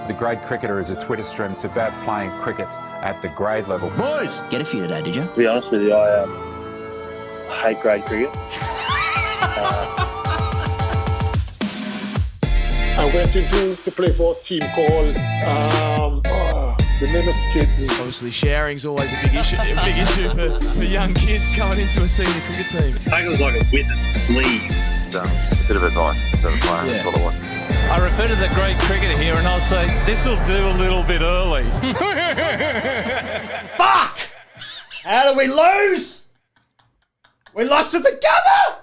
The Grade Cricketer is a Twitter stream. It's about playing cricket at the grade level. Boys! Get a few today, did you? To be honest with you, I hate grade cricket. I went into to play for a team called, the name escaped me. Obviously, sharing's always a big issue for young kids coming into a senior cricket team. It was like a win league. A bit of advice to the player. That's what I want. I refer to the great cricketer here and I'll say, this'll do a little bit early. Fuck! How do we lose? We lost to the Gabba!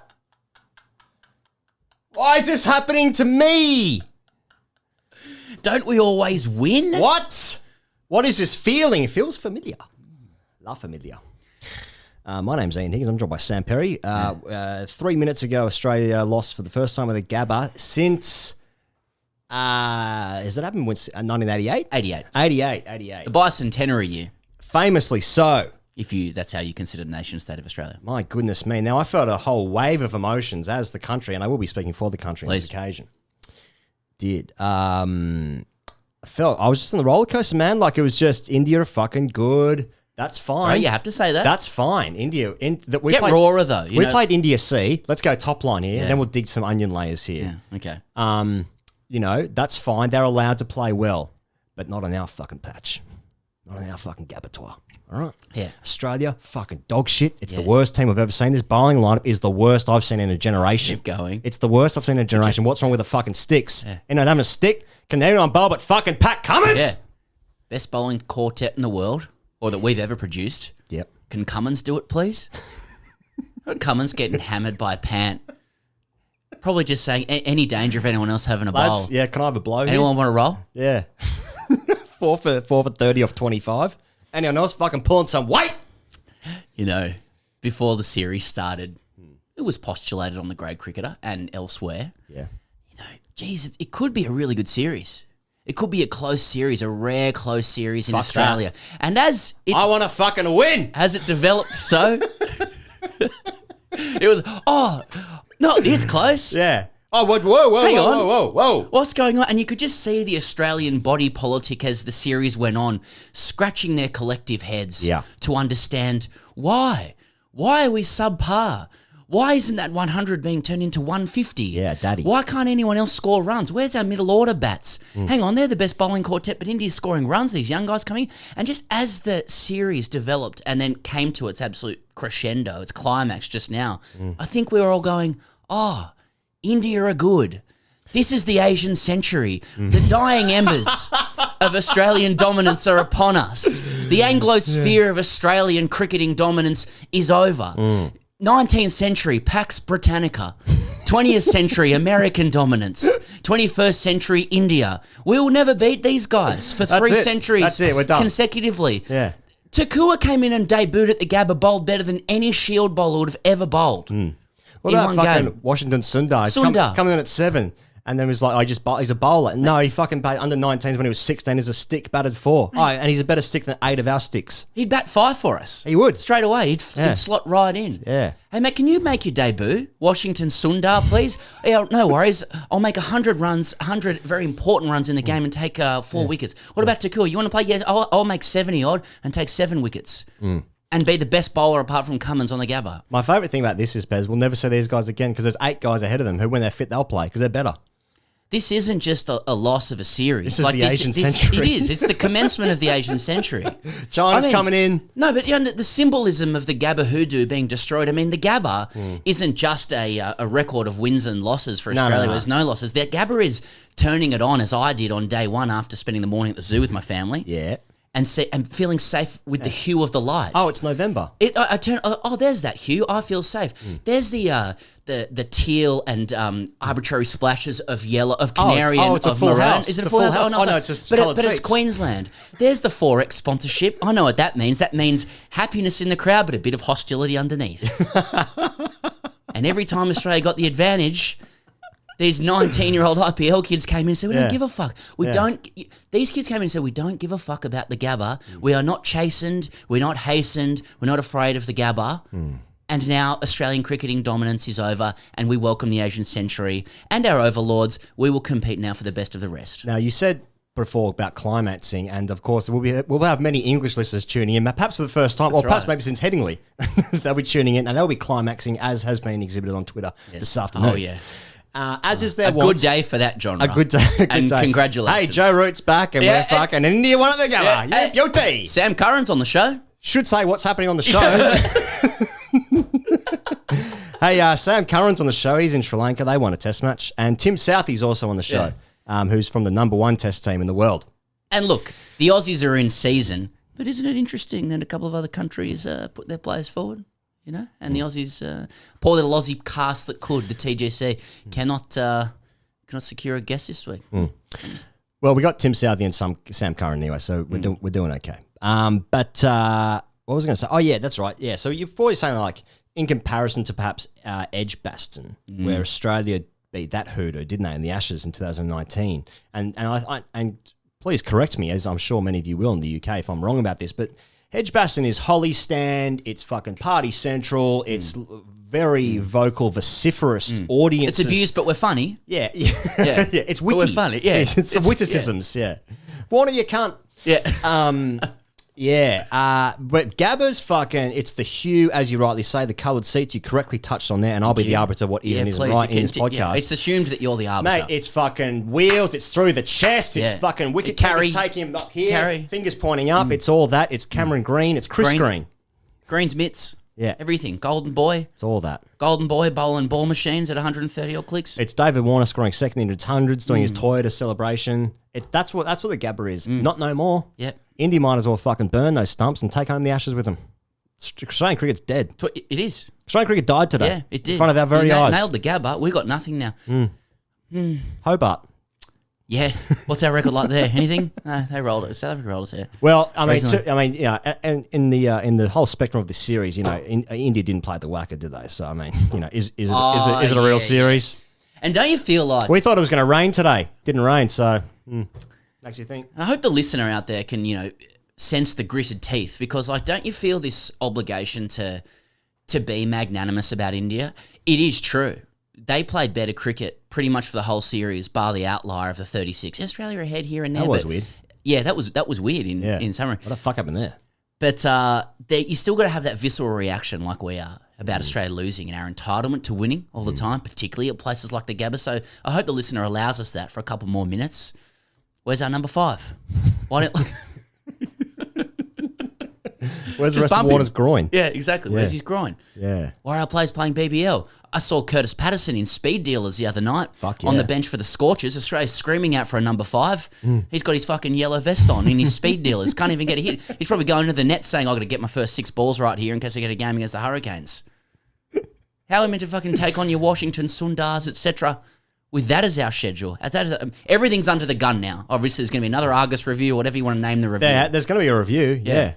Why is this happening to me? Don't we always win? What? What is this feeling? It feels familiar. La familiar. My name's Ian Higgins. I'm joined by Sam Perry. 3 minutes ago, Australia lost for the first time with the Gabba since... has it happened? 1988? 88. 88. The bicentenary year, Famously so. if that's how you consider the nation state of Australia. My goodness me. Now, I felt a whole wave of emotions as the country, and I will be speaking for the country on this occasion. I was just on the roller coaster, man. Like, it was just, India are fucking good. That's fine. Oh, you have to say that. That's fine. India. We Get played, rawer, though. We played India C. Let's go top line here, Yeah. and then we'll dig some onion layers here. Yeah, okay. That's fine. They're allowed to play well, but not on our fucking patch. Not on our fucking Gabatoir. All right? Yeah. Australia, fucking dog shit. It's the worst team I've ever seen. This bowling lineup is the worst I've seen in a generation. Keep going. It's the worst I've seen in a generation. What's wrong with the fucking sticks? Yeah. You know, having a stick? Can anyone bowl but fucking Pat Cummins? Yeah. Best bowling quartet in the world, or that we've ever produced. Yep. Can Cummins do it, please? Cummins getting hammered by a pant. Probably just saying, any danger of anyone else having a bowl? Yeah, can I have a blow here? Anyone want to roll? Yeah. 4 for 30 off 25. Anyone else fucking pulling some weight? You know, before the series started, it was postulated on the Grade Cricketer and elsewhere. Yeah. You know, geez, it could be a really good series. It could be a close series, a rare close series in Fuck Australia. that. And as it I want to fucking win. has it developed so, it was, not this close. Yeah. Oh, whoa, Hang on. whoa. What's going on? And you could just see the Australian body politic as the series went on, scratching their collective heads to understand why. Why are we subpar? Why isn't that 100 being turned into 150? Yeah, daddy. Why can't anyone else score runs? Where's our middle order bats? Hang on, they're the best bowling quartet, but India's scoring runs, these young guys coming. And just as the series developed and then came to its absolute crescendo, its climax just now, I think we were all going, India are good. This is the Asian century. The dying embers of Australian dominance are upon us. The Anglosphere of Australian cricketing dominance is over. 19th century, Pax Britannica. 20th century, American dominance. 21st century, India. We will never beat these guys for three centuries That's it. We're done. consecutively. Yeah. Takua came in and debuted at the Gabba, bowled better than any Shield bowler would have ever bowled. What in about one fucking game. Washington Sundar? He's Sundar. coming in at 7, and then was like, he's a bowler. No, he fucking batted under 19s when he was 16 as a stick, batted 4. And he's a better stick than 8 of our sticks. He'd bat 5 for us. He would. Straight away. He'd slot right in. Yeah. Hey, mate, can you make your debut? Washington Sundar, please? Yeah, no worries. I'll make 100 runs, 100 very important runs in the game and take 4 wickets. What about Takua? You want to play? Yes, I'll make 70 odd and take 7 wickets. And be the best bowler apart from Cummins on the Gabba. My favourite thing about this is, Pez, we'll never see these guys again because there's 8 guys ahead of them who, when they're fit, they'll play because they're better. This isn't just a loss of a series. This is the Asian century. It is. It's the commencement of the Asian century. China's coming in. No, but the symbolism of the Gabba hoodoo being destroyed. I mean, the Gabba isn't just a record of wins and losses for Australia. There's no losses. The Gabba is turning it on, as I did on day one after spending the morning at the zoo with my family. Yeah. And feeling safe with the hue of the light. Oh, it's November. I turn. There's that hue. I feel safe. There's the teal and arbitrary splashes of yellow, of canary, and it's a of full maroon. house. Is it It's a full house? Oh, no, it's just but coloured it's seats. Queensland. There's the Forex sponsorship. I know what that means. That means happiness in the crowd, but a bit of hostility underneath. And every time Australia got the advantage, these 19-year-old IPL kids came in and said, we don't give a fuck. These kids came in and said, we don't give a fuck about the Gabba. We are not chastened. We're not hastened. We're not afraid of the Gabba. And now Australian cricketing dominance is over and we welcome the Asian century and our overlords. We will compete now for the best of the rest. Now, you said before about climaxing, and of course we'll have many English listeners tuning in, perhaps for the first time, or perhaps maybe since Headingley. They'll be tuning in, and they'll be climaxing, as has been exhibited on Twitter this afternoon. Oh, yeah. As is their A good day for that genre. A good day. And congratulations. Hey, Joe Root's back, and we're fucking India won at the Gabba. Yeah, guilty. Sam Curran's on the show. Should say what's happening on the show. Hey, Sam Curran's on the show. He's in Sri Lanka. They won a test match. And Tim Southee's also on the show, who's from the #1 test team in the world. And look, the Aussies are in season, but isn't it interesting that a couple of other countries put their players forward? You know, and the Aussies, poor little Aussie cast that could, the TGC, cannot secure a guest this week. Well, we got Tim Southee and Sam Curran anyway, so we're doing okay. But what was I going to say? Oh yeah, that's right. Yeah, so before you're saying like in comparison to perhaps Edgbaston, where Australia beat that hoodoo, didn't they, in the Ashes in 2019? And please correct me, as I'm sure many of you will in the UK if I'm wrong about this, but Edgbaston is Holly Stand, it's fucking Party Central, it's very vocal, vociferous audiences. It's abused, but we're funny. Yeah. It's witty. But we're funny, yeah. It's witticisms, yeah. Warner, you can't. Yeah. But Gabba's fucking, it's the hue, as you rightly say, the coloured seats you correctly touched on there, and I'll be the arbiter of what is and isn't right in this podcast. Yeah, it's assumed that you're the arbiter. Mate, it's fucking wheels, it's through the chest, it's fucking wicket keepers taking him up here, fingers pointing up, it's all that, it's Cameron Green, it's Chris Green. Green's mitts. Yeah. Everything. Golden Boy. It's all that. Golden Boy bowling ball machines at 130 odd clicks. It's David Warner scoring second into hundreds, doing his Toyota celebration. That's what the Gabba is. Not no more. Yep. India might as well fucking burn those stumps and take home the Ashes with them. Australian cricket's dead. It is. Australian cricket died today. Yeah, it did. In front of our very eyes. Nailed the Gabba. We got nothing now. Hobart. Yeah. What's our record like there? Anything? No, they rolled it. South Africa rolled us here. Well, and in the whole spectrum of this series, you know, India didn't play the whacker, did they? So I mean, you know, is it a real series? And don't you feel like we thought it was going to rain today? Didn't rain, so makes you think. I hope the listener out there can, you know, sense the gritted teeth, because like, don't you feel this obligation to be magnanimous about India? It is true. They played better cricket pretty much for the whole series, bar the outlier of the 36. Australia ahead here and there. That was weird. Yeah, that was weird in summary. What the fuck happened there? But you still got to have that visceral reaction like we are about Australia losing and our entitlement to winning all the time, particularly at places like the Gabba. So I hope the listener allows us that for a couple more minutes. Where's our number 5? Why don't... Where's the rest of Warner's groin? Yeah, exactly. Where's his groin? Yeah. Why are our players playing BBL? I saw Curtis Patterson in Speed Dealers the other night on the bench for the Scorchers. Australia's screaming out for a number 5. He's got his fucking yellow vest on in his Speed Dealers. Can't even get a hit. He's probably going to the net saying, I've got to get my first 6 balls right here in case I get a game against the Hurricanes. How are we meant to fucking take on your Washington Sundars, etc., with that as our schedule? Everything's under the gun now. Obviously, there's going to be another Argus review, whatever you want to name the review. Yeah, there's going to be a review, yeah.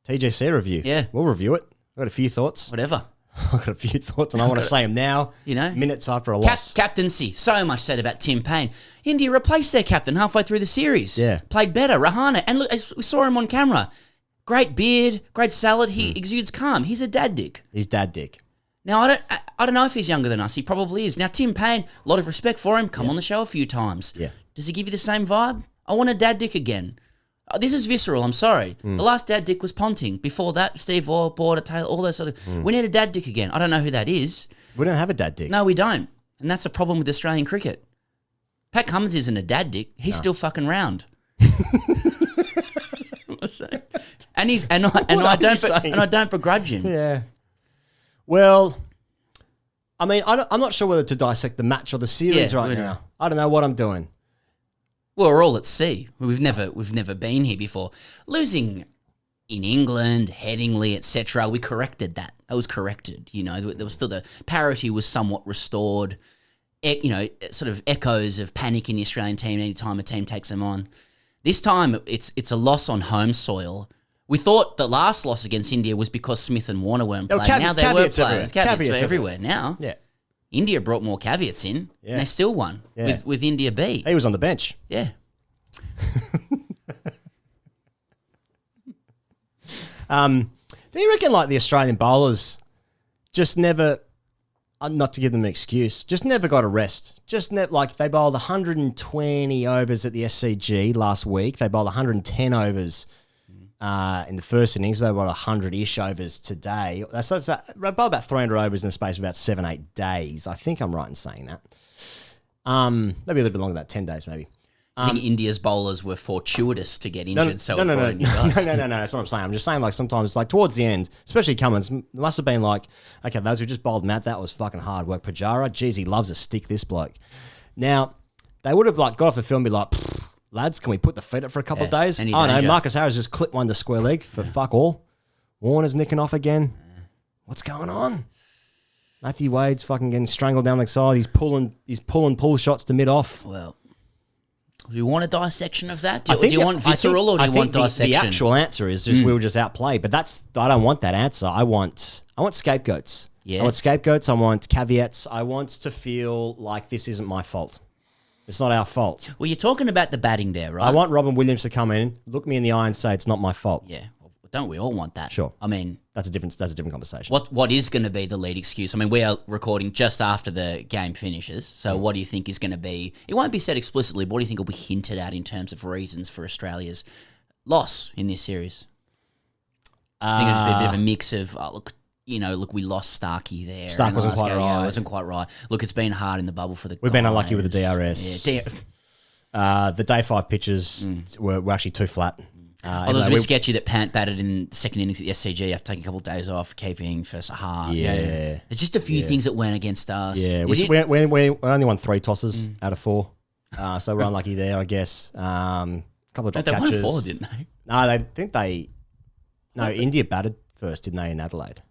TJC review. Yeah. We'll review it. I've got a few thoughts. Whatever. I've got a few thoughts, and I want to say them now. You know, minutes after a loss. Captaincy. So much said about Tim Payne. India replaced their captain halfway through the series. Yeah. Played better. Rahane. And look, we saw him on camera. Great beard, great salad. He exudes calm. He's a dad dick. He's dad dick. Now, I don't know if he's younger than us. He probably is. Now, Tim Payne, a lot of respect for him. Come on the show a few times. Yeah. Does he give you the same vibe? I want a dad dick again. This is visceral, I'm sorry. The last dad dick was Ponting. Before that, Steve Waugh, Border, Taylor, all those sort of... We need a dad dick again. I don't know who that is. We don't have a dad dick. No, we don't. And that's the problem with Australian cricket. Pat Cummins isn't a dad dick. He's still fucking round. And I don't begrudge him. Yeah. Well, I mean, I'm not sure whether to dissect the match or the series right now. I don't know what I'm doing. Well, we're all at sea. We've never been here before. Losing in England, Headingley, etc. We corrected that. That was corrected. You know, there was still the parity was somewhat restored. You know, sort of echoes of panic in the Australian team anytime a team takes them on. This time, it's a loss on home soil. We thought the last loss against India was because Smith and Warner weren't playing. Now they were playing. Caveats everywhere now. Yeah. India brought more caveats in, and they still won with India B. He was on the bench. Yeah. Do you reckon like the Australian bowlers just never... not to give them an excuse, just never got a rest. Like they bowled 120 overs at the SCG last week. They bowled 110 overs in the first innings. They bowled 100-ish overs today. That's they bowled about 300 overs in the space of about 7-8 days. I think I'm right in saying that. Maybe a little bit longer than that, 10 days maybe. I think India's bowlers were fortuitous to get injured, No, that's what I'm saying. I'm just saying, like, sometimes, like, towards the end, especially Cummins, must have been like, okay, those who just bowled Matt, that was fucking hard work. Pujara, geez, he loves a stick, this bloke. Now, they would have, like, got off the film and be like, lads, can we put the feet up for a couple of days? Oh, no, Marcus Harris just clipped one to square leg for fuck all. Warner's nicking off again. What's going on? Matthew Wade's fucking getting strangled down the side. He's pulling pull shots to mid-off. Well, do you want a dissection of that? Do you want visceral or do you want dissection? The actual answer is just we were just outplayed. But I don't want that answer. I want scapegoats. Yeah. I want scapegoats. I want caveats. I want to feel like this isn't my fault. It's not our fault. Well, you're talking about the batting there, right? I want Robin Williams to come in, look me in the eye and say it's not my fault. Yeah. Don't we all want that? Sure. I mean, that's a different conversation. What is going to be the lead excuse? I mean, we are recording just after the game finishes. So what do you think is going to be? It won't be said explicitly, but what do you think will be hinted at in terms of reasons for Australia's loss in this series? I think it'll just be a bit of a mix of, look, we lost Starkey there. Stark wasn't quite right. It wasn't quite right. Look, it's been hard in the bubble for the We've been unlucky with the DRS. Yeah, the day 5 pitches were actually too flat. It was a bit sketchy that Pant batted in the second innings at the SCG after taking a couple of days off, keeping for Sahar. Yeah. There's just a few things that went against us. Yeah, we only won 3 tosses out of 4. So we're unlucky there, I guess. A couple of drop catches. They won 4, didn't they? No, India batted first, didn't they, in Adelaide?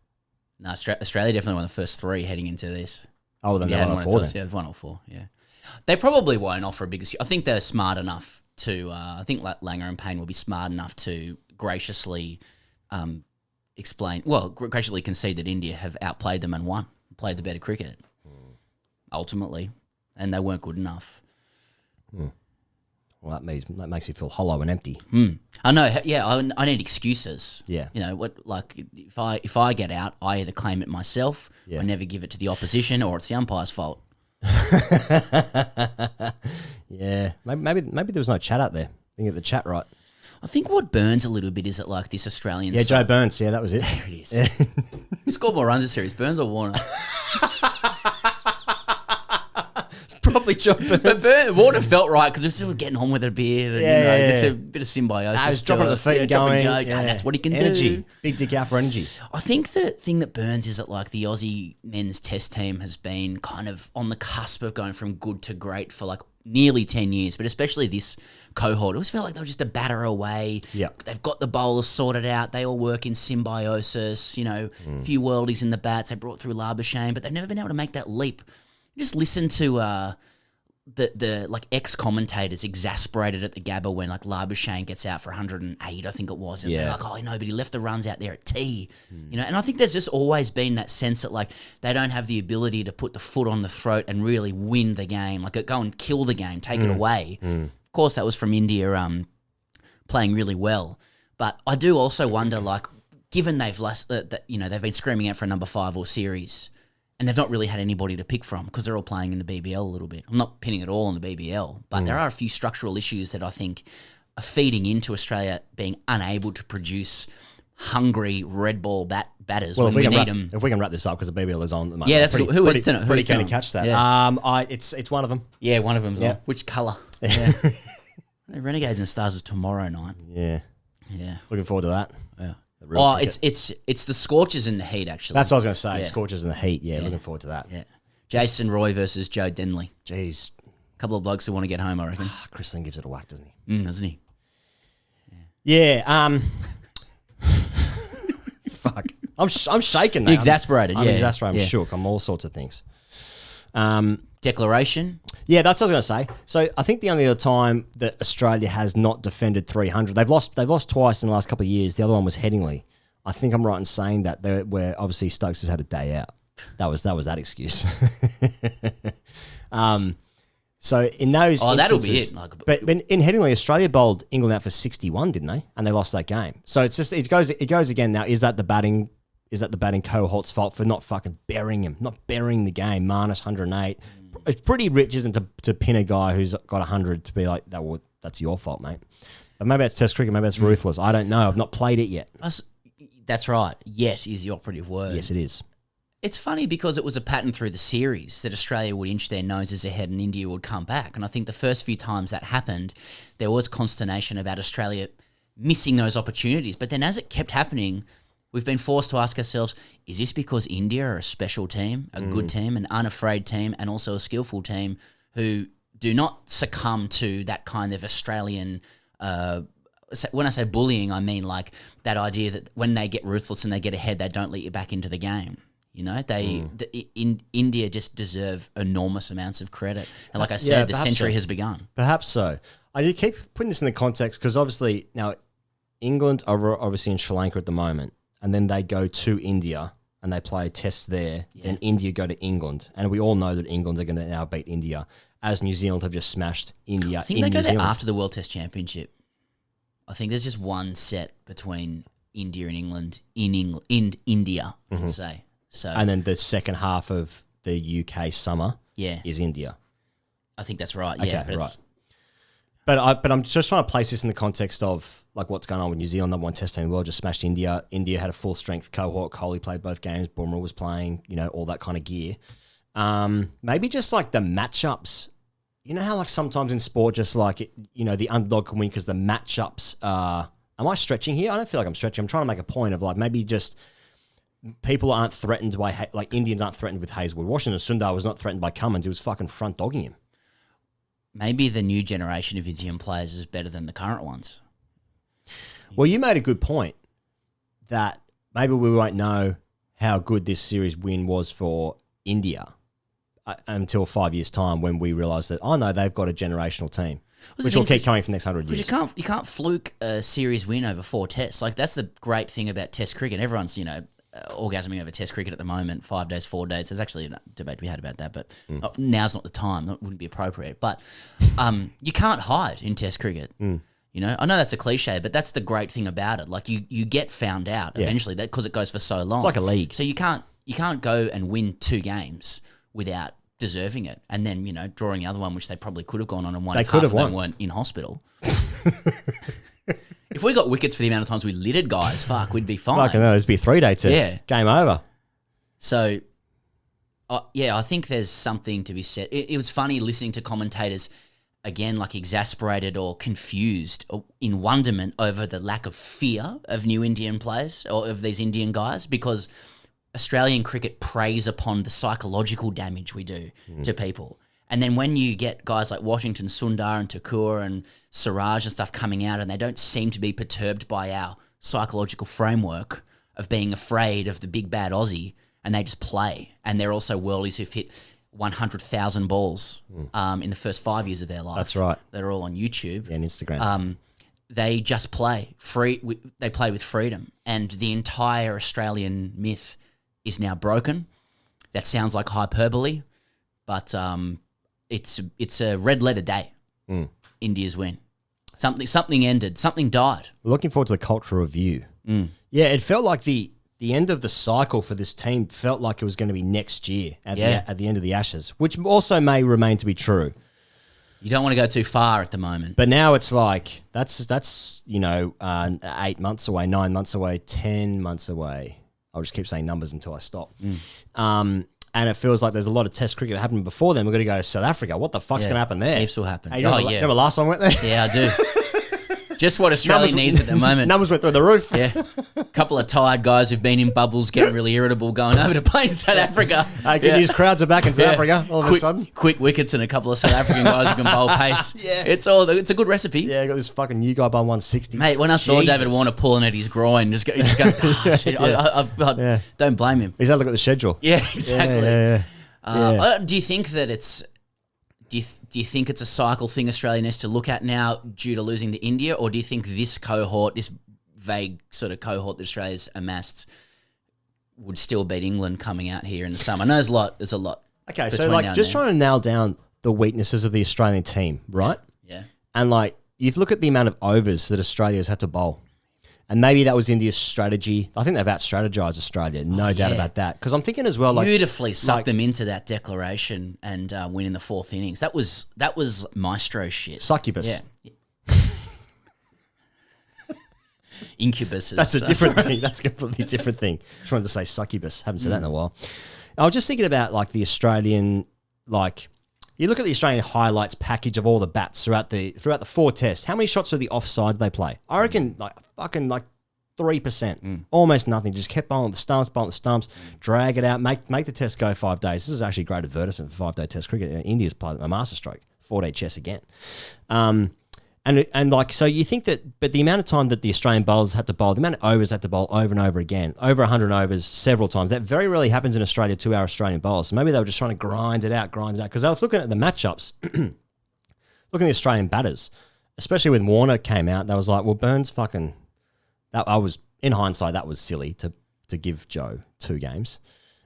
No, Australia definitely won the first 3 heading into this. Oh, then they won all 4 then. Yeah, they've won all 4, yeah. They probably won't offer a big excuse. I think they're smart enough to, I think Langer and Payne will be smart enough to graciously graciously concede that India have outplayed them and won, played the better cricket, ultimately, and they weren't good enough. Well, that makes you feel hollow and empty. I know, yeah, I need excuses. Yeah. You know, if I get out, I either claim it myself, I never give it to the opposition, or it's the umpire's fault. Yeah, maybe there was no chat out there. Didn't get the chat right. I think what burns a little bit is that like this Australian. Yeah, Joe Burns. Yeah, that was it. There it is. Who scored more runs this series, Burns or Warner? It's probably Joe Burns. But Warner felt right because we're still getting on with a beer. Just a bit of symbiosis. I was dropping at the feet and going. That's what he can do. Big dick out for energy. I think the thing that burns is that like the Aussie men's test team has been kind of on the cusp of going from good to great for like nearly 10 years, but especially this cohort. It always felt like they were just a batter away. Yep. They've got the bowlers sorted out. They all work in symbiosis, a few worldies in the bats. They brought through Labuschagne, but they've never been able to make that leap. Just listen to the like ex-commentators exasperated at the Gabba when like Labuschagne gets out for 108, I think it was. And they're like, oh, but he left the runs out there at T. And I think there's just always been that sense that like they don't have the ability to put the foot on the throat and really win the game, like go and kill the game, take it away. Of course, that was from India playing really well. But I do also wonder, like, given they've lost, they've been screaming out for a number 5 all series, and they've not really had anybody to pick from because they're all playing in the BBL a little bit. I'm not pinning it all on the BBL, but there are a few structural issues that I think are feeding into Australia being unable to produce hungry red ball batters when we need them. If we can wrap this up because the BBL is on at the moment. Yeah, that's good. Who is tonight? Pretty keen to catch that. Yeah. It's one of them. Yeah, one of them's on. Which colour? Yeah. Renegades and Stars is tomorrow night. Yeah. Yeah. Looking forward to that. Yeah. It's the Scorchers and the Heat, actually. That's what I was going to say. Yeah. Scorchers and the Heat. Yeah, looking forward to that. Yeah. Jason Roy versus Joe Denley. Jeez. A couple of blokes who want to get home, I reckon. Chris Lynn gives it a whack, doesn't he? Doesn't he? Yeah. Fuck. I'm shaking now. You're exasperated. I'm exasperated. I'm shook. I'm all sorts of things. Declaration? Yeah, that's what I was going to say. So I think the only other time that Australia has not defended 300, they've lost twice in the last couple of years. The other one was Headingley. I think I'm right in saying that where obviously Stokes has had a day out. That was that excuse. So in those instances, that'll be it. But in Headingley, Australia bowled England out for 61, didn't they? And they lost that game. So it's just it goes again now. Is that the batting? is that the batting cohort's fault for not fucking burying him, not burying the game, minus 108. It's pretty rich, isn't it, to pin a guy who's got 100 to be like, that's your fault, mate. But maybe it's Test cricket, maybe it's ruthless. I don't know. I've not played it yet. That's right. Yet is the operative word. Yes, it is. It's funny because it was a pattern through the series that Australia would inch their noses ahead and India would come back. And I think the first few times that happened, there was consternation about Australia missing those opportunities. But then as it kept happening, we've been forced to ask ourselves, is this because India are a special team, a good team, an unafraid team, and also a skillful team who do not succumb to that kind of Australian... when I say bullying, I mean like that idea that when they get ruthless and they get ahead, they don't let you back into the game. You know, India just deserve enormous amounts of credit. And like I said, the century has begun. Perhaps so. I keep putting this in the context because obviously now England are obviously in Sri Lanka at the moment, and then they go to India and they play tests there. Then India go to England, and we all know that England are going to now beat India, as New Zealand have just smashed India. I think they go there after the World Test Championship. I think there's just one set between India and England in India, let's say. So, and then the second half of the UK summer is India. I think that's right. Okay, Yeah, right. But I'm just trying to place this in the context of like what's going on with New Zealand. Number one test team in the world just smashed India. India had a full strength cohort. Kohli played both games. Bumrah was playing. You know, all that kind of gear. Maybe just like the matchups. You know how like sometimes in sport, just like the underdog can win because the matchups are. Am I stretching here? I don't feel like I'm stretching. I'm trying to make a point of like maybe just. People aren't threatened by, like Indians aren't threatened with Hazelwood. Washington Sundar was not threatened by Cummins. He was fucking front dogging him. Maybe the new generation of Indian players is better than the current ones. Well, you made a good point that maybe we won't know how good this series win was for India until 5 years' time when we realise that, oh no, they've got a generational team. Which will keep coming for the next 100 years. You can't fluke a series win over 4 tests. Like that's the great thing about Test cricket. Everyone's, orgasming over Test cricket at the moment, 5 days, 4 days. There's actually a debate to be had about that, but now's not the time. That wouldn't be appropriate. But you can't hide in Test cricket. I know that's a cliche, but that's the great thing about it. Like you get found out eventually because it goes for so long. It's like a league. So you can't go and win 2 games without deserving it, and then drawing the other one, which they probably could have gone on and won. They could have won. Weren't in hospital. If we got wickets for the amount of times we littered guys, we'd be fine. Fucking hell, it'd be a 3-day test. Yeah. Game over. So, I think there's something to be said. It was funny listening to commentators, again, like exasperated or confused or in wonderment over the lack of fear of new Indian players or of these Indian guys, because Australian cricket preys upon the psychological damage we do to people. And then when you get guys like Washington Sundar and Thakur and Siraj and stuff coming out, and they don't seem to be perturbed by our psychological framework of being afraid of the big bad Aussie, and they just play. And they're also worldies who've hit 100,000 balls in the first 5 years of their life. That's right. They're all on YouTube. Yeah, and Instagram. They just play. They play with freedom. And the entire Australian myth is now broken. That sounds like hyperbole, but... It's a red letter day. India's win. Something ended. Something died. We're looking forward to the cultural review. Yeah, it felt like the end of the cycle for this team felt like it was going to be next year at the end of the Ashes, which also may remain to be true. You don't want to go too far at the moment. But now it's like that's 8 months away, 9 months away, 10 months away. I'll just keep saying numbers until I stop. And it feels like there's a lot of Test cricket happening before then. We're going to go to South Africa. What the fuck's going to happen there? Heaps will happen. Hey, remember last time I went there? Yeah, I do. Just what Australia needs at the moment. Numbers went through the roof. Yeah. A couple of tired guys who've been in bubbles, getting really irritable, going over to play in South Africa. Good news, crowds are back in South Africa all of a sudden. Quick wickets and a couple of South African guys who can bowl pace. Yeah. It's a good recipe. Yeah, I got this fucking new guy by 160. Mate, when I saw David Warner pulling at his groin, just going, shit, don't blame him. He's had a look at the schedule. Yeah, exactly. Yeah. Do you think that it's... Do you think it's a cycle thing Australia needs to look at now due to losing to India, or do you think this cohort, this vague sort of cohort that Australia's amassed, would still beat England coming out here in the summer? I know there's a lot. Okay, so like just trying to nail down the weaknesses of the Australian team, right? Yeah. And like you look at the amount of overs that Australia's had to bowl, And maybe that was India's strategy. I think they've out-strategized Australia, no doubt about that. Because I'm thinking as well, like beautifully sucked them into that declaration and win in the fourth innings. That was maestro shit. succubus. Yeah. Incubuses. That's a different thing. That's a completely different thing. Just wanted to say succubus. Haven't said that in a while. I was just thinking about like the Australian, like you look at the Australian highlights package of all the bats throughout the 4 tests. How many shots are the offside they play? I reckon like fucking like 3%. Almost nothing. Just kept bowling the stumps, drag it out, make the test go 5 days. This is actually a great advertisement for 5-day test cricket. India's played a masterstroke, 4-day chess again. And like, so you think that, but the amount of time that the Australian bowlers had to bowl, the amount of overs had to bowl over and over again, over 100 overs several times, that very rarely happens in Australia to our Australian bowlers. So maybe they were just trying to grind it out. Because I was looking at the matchups, looking at the Australian batters, especially when Warner came out, that was like, well, Burns fucking, in hindsight, that was silly to give Joe 2 games.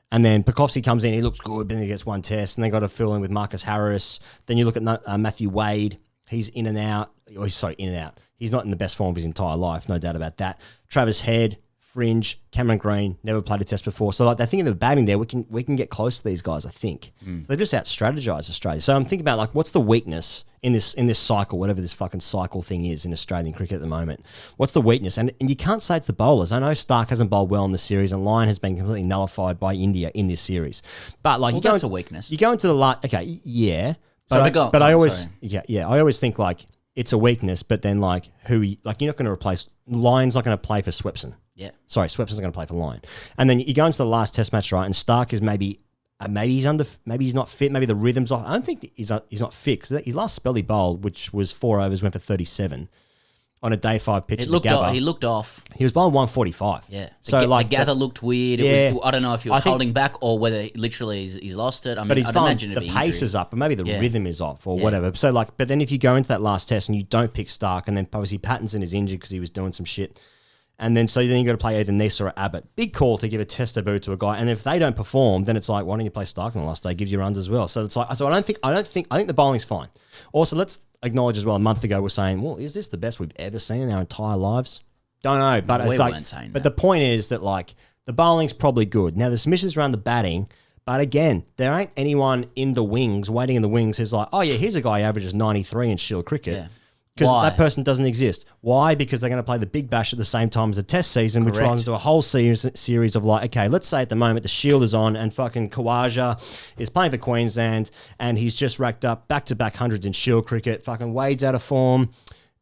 And then Pekovsky comes in, he looks good, then he gets 1 test, and they got to fill in with Marcus Harris. Then you look at Matthew Wade. He's in and out. In and out. He's not in the best form of his entire life, no doubt about that. Travis Head, Fringe, Cameron Green, never played a test before. So like, I think in the batting there, we can get close to these guys, I think. So they just out-strategise Australia. So I'm thinking about like, what's the weakness in this cycle, whatever this fucking cycle thing is in Australian cricket at the moment? What's the weakness? And you can't say it's the bowlers. I know Stark hasn't bowled well in the series, and Lyon has been completely nullified by India in this series. But like, that's a weakness. You go into the last, okay, yeah. I always think like it's a weakness, but then like you're not going to replace Lyon's not going to play for Swepson. Yeah. Sorry, Swepson's not going to play for Lyon. And then you go into the last test match, right? And Stark is maybe he's not fit. Maybe the rhythm's off. I don't think he's not fit because his last spell he bowled, which was 4 overs, went for 37 on a day 5 pitch. He looked off. He was bowling 145. Yeah. So the gather looked weird. It was, I don't know if he was holding back or whether literally he's lost it. I mean, but I'd imagine the pace is up, but maybe the rhythm is off or whatever. So like, but then if you go into that last test and you don't pick Stark, and then obviously Pattinson is injured because he was doing some shit. And then you got to play either Nessa or Abbott. Big call to give a test debut to a guy. And if they don't perform, then it's like, why don't you play Stark on the last day? Give you runs as well. So it's like, I think the bowling's fine. Also, let's acknowledge as well. A month ago, we're saying, well, is this the best we've ever seen in our entire lives? Don't know, but it's like, but the point is that like the bowling's probably good. Now the submissions around the batting, but again, there ain't anyone in the wings waiting in the wings who's like, oh yeah, here's a guy who averages 93 in Shield cricket. Yeah. Because that person doesn't exist. Why? Because they're going to play the Big Bash at the same time as the Test season, which runs into a whole series of like, okay, let's say at the moment the Shield is on and fucking Khawaja is playing for Queensland and he's just racked up back-to-back hundreds in Shield cricket. Fucking Wade's out of form.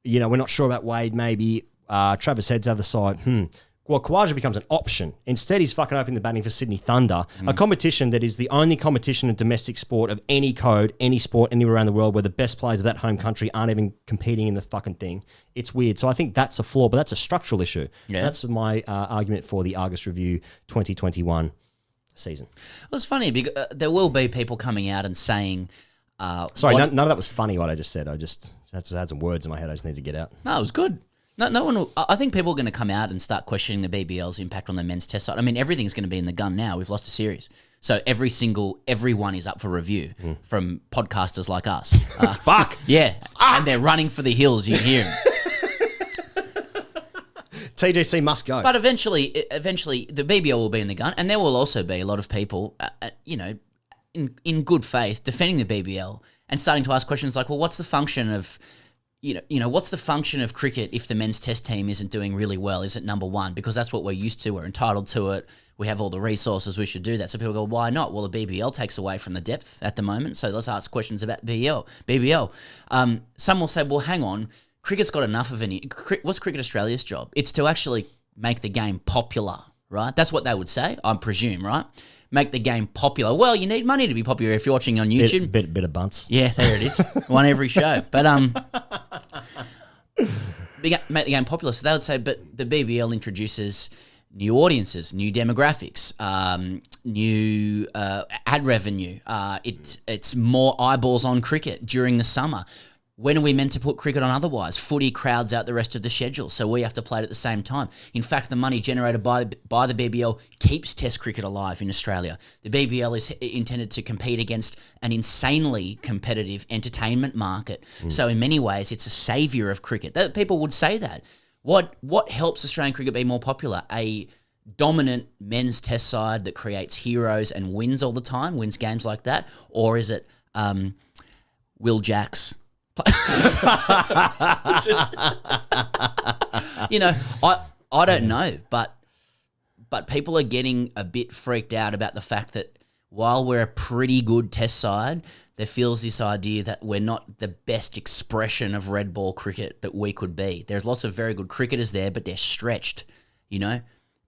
You know, we're not sure about Wade maybe. Travis Head's out of the side. Well, Khawaja becomes an option. Instead, he's fucking opening the batting for Sydney Thunder, a competition that is the only competition in domestic sport of any code, any sport, anywhere around the world where the best players of that home country aren't even competing in the fucking thing. It's weird. So I think that's a flaw, but that's a structural issue. Yeah. That's my argument for the Argus Review 2021 season. Well, it's funny because there will be people coming out and saying... Sorry, none of that was funny what I just said. I just had some words in my head I just need to get out. No, it was good. No one. I think people are going to come out and start questioning the BBL's impact on the men's test side. I mean, everything's going to be in the gun now. We've lost a series, so everyone is up for review from podcasters like us. Fuck yeah, and they're running for the hills. You can hear them. TGC must go. But eventually, the BBL will be in the gun, and there will also be a lot of people, in good faith, defending the BBL and starting to ask questions like, well, what's the function of what's the function of cricket if the men's test team isn't doing really well? Is it number one? Because that's what we're used to. We're entitled to it. We have all the resources. We should do that. So people go, why not? Well, the BBL takes away from the depth at the moment. So let's ask questions about BBL. Some will say, well, hang on. Cricket's got enough of what's Cricket Australia's job? It's to actually make the game popular, right? That's what they would say, I presume, right? Make the game popular. Well, you need money to be popular if you're watching on YouTube. Bit of bunts. Yeah, there it is. One every show. But make the game popular. So they would say, but the BBL introduces new audiences, new demographics, new ad revenue. It's more eyeballs on cricket during the summer. When are we meant to put cricket on otherwise? Footy crowds out the rest of the schedule, so we have to play it at the same time. In fact, the money generated by the BBL keeps Test cricket alive in Australia. The BBL is intended to compete against an insanely competitive entertainment market. So in many ways, it's a saviour of cricket. People would say that. What helps Australian cricket be more popular? A dominant men's test side that creates heroes and wins all the time, wins games like that? Or is it Will Jacks? You know, I don't know, but people are getting a bit freaked out about the fact that while we're a pretty good test side, there feels this idea that we're not the best expression of red ball cricket that we could be. There's lots of very good cricketers there, but they're stretched, you know.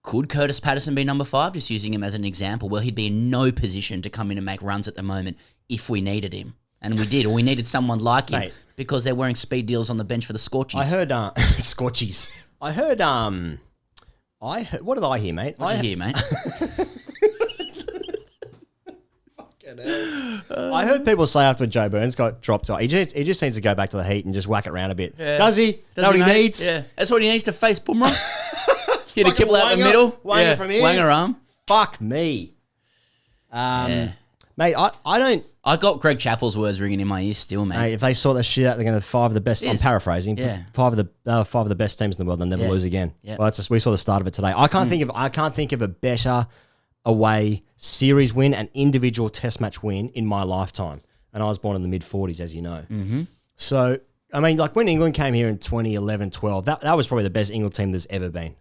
Could Curtis Patterson be number 5? Just using him as an example. Well, he'd be in no position to come in and make runs at the moment if we needed him. And we did, or we needed someone like him because they're wearing speed deals on the bench for the Scorchies. I heard Scorchies. I heard what did I hear, mate? What did you hear, mate? I heard people say after Joe Burns got dropped, he just needs to go back to the heat and just whack it around a bit. Yeah. Does he? Know what he needs? Yeah, that's what he needs to face Bumrah. Hit a kibble out the middle. Wanger from here. Wanger arm. Fuck me. Mate, I don't... I got Greg Chappell's words ringing in my ears still, mate. If they sort that shit out, they're going to 5 of the best. I'm paraphrasing. Yeah. 5 of the best teams in the world. They'll never lose again. Yeah. Well, we saw the start of it today. I can't think of a better away series win and individual test match win in my lifetime. And I was born in the mid-40s, as you know. Mm-hmm. So, I mean, like when England came here in 2011, 12, that was probably the best England team there's ever been.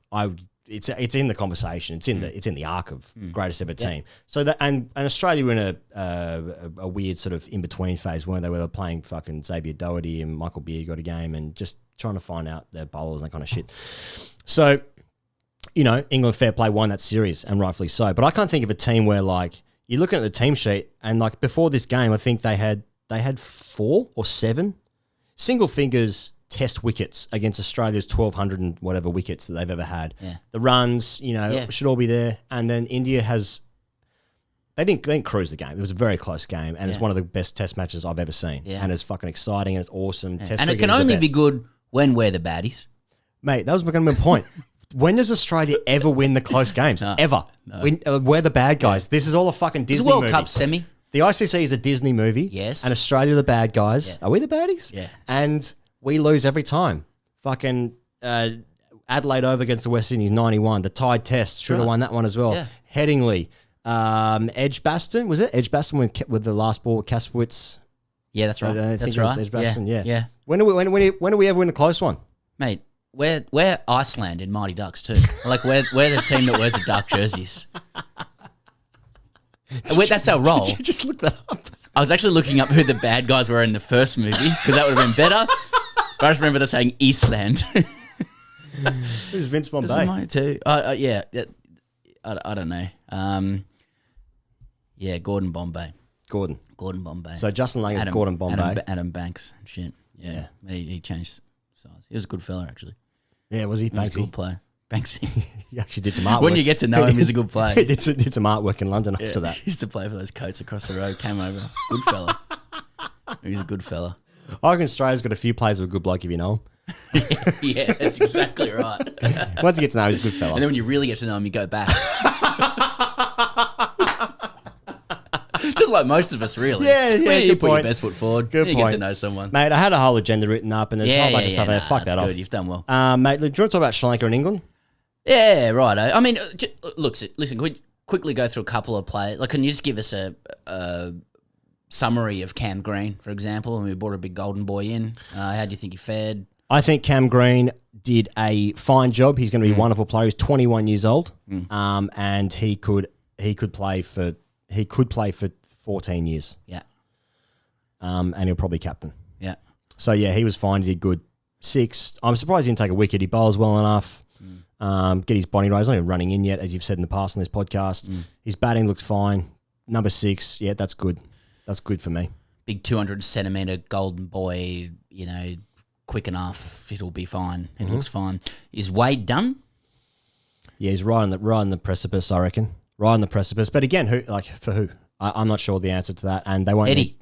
It's in the conversation. It's in the arc of greatest ever team. So that and Australia were in a weird sort of in between phase, weren't they? Where they were playing fucking Xavier Doherty and Michael Beer got a game and just trying to find out their bowlers and that kind of shit. So, you know, England fair play won that series and rightfully so. But I can't think of a team where like you're looking at the team sheet and like before this game, I think they had 4 or 7 single fingers test wickets against Australia's 1,200 and whatever wickets that they've ever had. Yeah. The runs, you know, should all be there. And then India they didn't cruise the game. It was a very close game, and it's one of the best test matches I've ever seen. Yeah. And it's fucking exciting, and it's awesome. Yeah. And it can only be good when we're the baddies. Mate, that was going to be my point. When does Australia ever win the close games? No, ever. No. We're the bad guys. This is all a fucking Disney movie. World Cup semi. The ICC is a Disney movie. Yes. And Australia are the bad guys. Yeah. Are we the baddies? Yeah. And we lose every time. Fucking Adelaide over against the West Indies, 91. The tied test, should have won that one as well. Yeah. Headingley. Edgbaston, was it? Edgbaston with the last ball with Kasprowicz. Yeah, that's right. I think it was Edgbaston, yeah. When do we ever win a close one? Mate, we're Iceland in Mighty Ducks too. Like we're the team that wears the dark jerseys. That's our role. Did you just look that up? I was actually looking up who the bad guys were in the first movie because that would have been better. But I just remember them saying Eastland. Who's Vince Bombay? Mine too. Yeah. I don't know. Yeah, Gordon Bombay. Gordon Bombay. So Justin Lang is Gordon Bombay. Adam Banks. Shit. Yeah. He changed size. He was a good fella, actually. Yeah, was he? He was a good player. Banksy. He actually did some artwork. When you get to know him, he's a good player. He did some artwork in London after that. He used to play for those coats across the road, came over. Good fella. He's a good fella. I reckon Australia's got a few players with a good bloke if you know him. Yeah, that's exactly right. Once you get to know him, he's a good fella. And then when you really get to know him, you go back. Just like most of us, really. Yeah, you put your best foot forward. Good you point. get to know someone. Mate, I had a whole agenda written up and there's a whole bunch of stuff there. Fuck that off. Good. You've done well. Mate, do you want to talk about Sri Lanka and England? Yeah, right. I mean, look, listen, can we quickly go through a couple of players? Like, can you just give us a summary of Cam Green, for example, and we brought a big golden boy in? How do you think he fared? I think Cam Green did a fine job. He's going to be a wonderful player. He's 21 years old, and he could play for 14 years. Yeah, and he'll probably captain. Yeah. So yeah, he was fine. He did good. 6. I'm surprised he didn't take a wicket. He bowls well enough. Get his body right. He's not even running in yet, as you've said in the past on this podcast. His batting looks fine. Number 6, yeah, that's good. That's good for me. Big 200-centimetre golden boy, you know, quick enough. It'll be fine. It looks fine. Is Wade done? Yeah, he's right on the precipice, I reckon. Right on the precipice. But again, for who? I'm not sure the answer to that. And they won't. Eddie.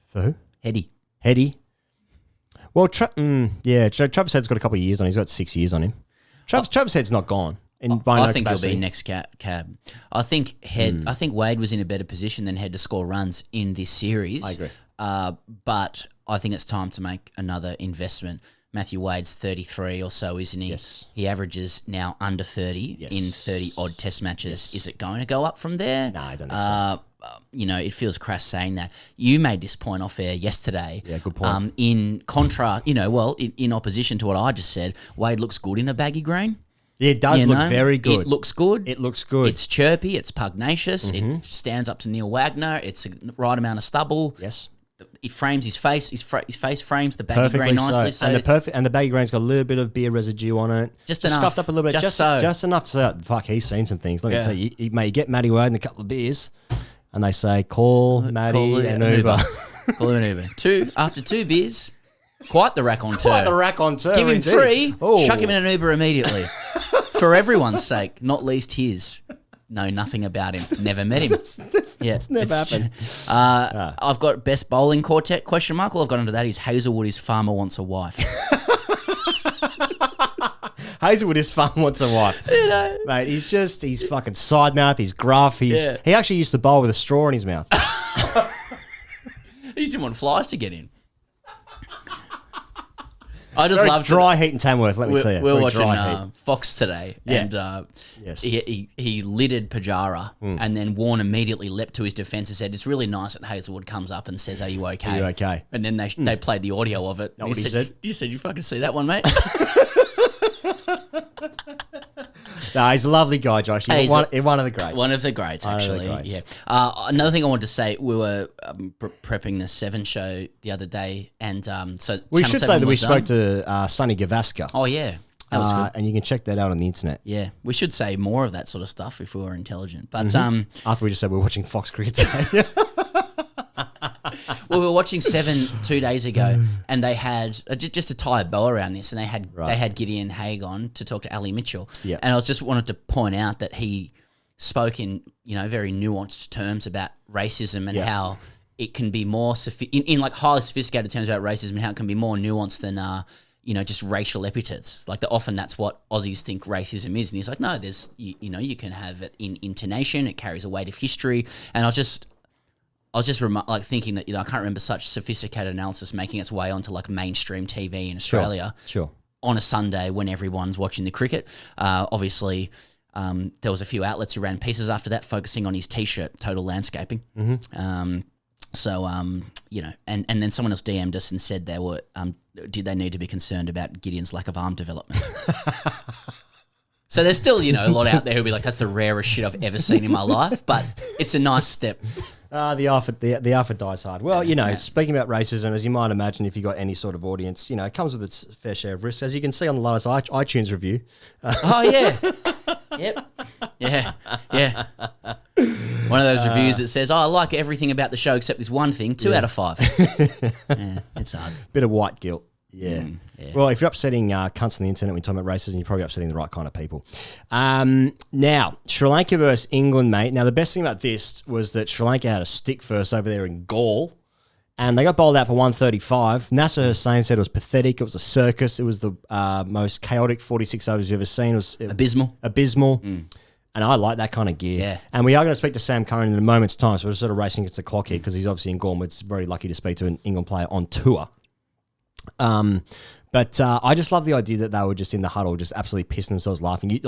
For who? Heady. Well, Travis Head's got a couple of years on him. He's got 6 years on him. Travis Head's not gone. I think he'll be next cab. I think I think Wade was in a better position than Head to score runs in this series. I agree. But I think it's time to make another investment. Matthew Wade's 33 or so, isn't he? Yes. He averages now under 30 in 30-odd test matches. Is it going to go up from there? No, I don't think so. It feels crass saying that. You made this point off air yesterday. Yeah, good point. In contrast, in opposition to what I just said, Wade looks good in a baggy green. Yeah, it does look very good. It looks good. It looks good. It's chirpy. It's pugnacious. It stands up to Neil Wagner. It's the right amount of stubble. Yes. It frames his face. His face frames the baggy Perfectly green nicely. so. And the baggy grain's got a little bit of beer residue on it. Just enough. Scuffed up a little bit. Just enough to say, oh, fuck, he's seen some things. Let me tell you, mate, you get Matty Wade and a couple of beers, and they say, call Matty an Uber. Call him an Uber. After 2 beers, quite the raconteur. Quite the raconteur. Give him indeed. 3, Oh. chuck him in an Uber immediately. For everyone's sake, not least his. Know nothing about him. Never met him. It's never happened. I've got best bowling quartet, question mark. All I've got under that is Hazelwood is farmer wants a wife. Hazelwood, his farm wants a wife. Mate, he's fucking side mouth, he's gruff, He actually used to bowl with a straw in his mouth. He didn't want flies to get in. I just Very love dry heat in Tamworth, let me tell you. We were Very watching dry heat. Fox today, and Yes. he lidded Pajara, and then Warren immediately leapt to his defence and said, "It's really nice that Hazelwood comes up and says, 'Are you okay?'" Are you okay? And then they played the audio of it. Know what he said? You said, "You fucking see that one, mate?" No, he's a lovely guy, Josh. He's one of the greats. One of the greats, One of the actually. greats. Yeah. Another thing I wanted to say, we were prepping the 7 show the other day, and so We Channel should 7 say that we was spoke to Sonny Gavaskar. Oh yeah, that was good. And you can check that out on the internet. Yeah, we should say more of that sort of stuff if we were intelligent. But After we just said we're watching Fox Cricket today. well, we were watching 7 2 days ago, and they had just to tie a bow around this, and they had Gideon Haig on to talk to Ali Mitchell. Yeah. And I was just wanted to point out that he spoke in very nuanced terms about racism and how it can be more in like highly sophisticated terms about racism and how it can be more nuanced than just racial epithets. Like often that's what Aussies think racism is, and he's like, no, there's you can have it in intonation. It carries a weight of history, and I was just thinking that I can't remember such sophisticated analysis making its way onto like mainstream TV in Australia. Sure. On a Sunday when everyone's watching the cricket. Obviously, there was a few outlets who ran pieces after that focusing on his T-shirt, Total Landscaping. And then someone else DM'd us and said did they need to be concerned about Gideon's lack of arm development? So there's still, a lot out there who'll be like, that's the rarest shit I've ever seen in my life, but it's a nice step. The alpha dies hard. Well, speaking about racism, as you might imagine, if you've got any sort of audience, it comes with its fair share of risks. As you can see on the latest iTunes review. Oh, yeah. Yep. Yeah. One of those reviews that says, I like everything about the show except this one thing, 2 out of 5. Yeah, it's hard. Bit of white guilt. Yeah. Well, if you're upsetting cunts on the internet when you're talking about racism, you're probably upsetting the right kind of people. Now, Sri Lanka versus England, mate. Now, the best thing about this was that Sri Lanka had a stick first over there in Gaul, and they got bowled out for 135. Nasser Hussain said it was pathetic. It was a circus. It was the most chaotic 46 overs you've ever seen. It was Abysmal. And I like that kind of gear. Yeah. And we are going to speak to Sam Curran in a moment's time, so we're sort of racing against the clock here because he's obviously in Gorm. It's very lucky to speak to an England player on tour. But I just love the idea that they were just in the huddle, just absolutely pissing themselves laughing.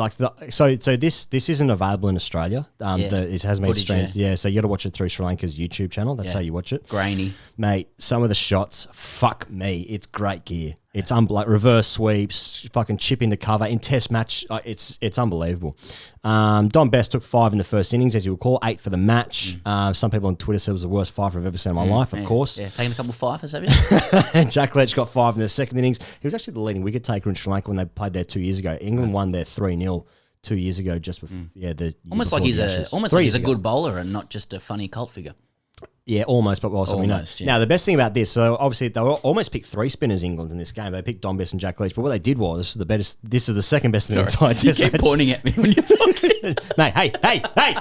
So this isn't available in Australia. It has been Footage, streamed. Yeah, so you got to watch it through Sri Lanka's YouTube channel. That's how you watch it. Grainy. Mate, some of the shots, fuck me, it's great gear. It's like reverse sweeps, fucking chip into cover in test match. It's unbelievable. Don Best took 5 in the first innings, as you recall, 8 for the match. Some people on Twitter said it was the worst 5 I've ever seen in my life, of course. Yeah, taking a couple of fifers, have you? And Jack Leach got 5 in the second innings. He was actually the leading wicket taker in Sri Lanka when they played there 2 years ago. England won there 3-0 2 years ago, just before, almost like he's a good bowler and not just a funny cult figure. Yeah, almost, but also we know. Yeah. Now, the best thing about this, so obviously they almost picked 3 spinners, England, in this game. They picked Don Best and Jack Leach, but what they did was this is the second best in the entire test You keep match. pointing at me when you're talking. Mate, hey! Mate,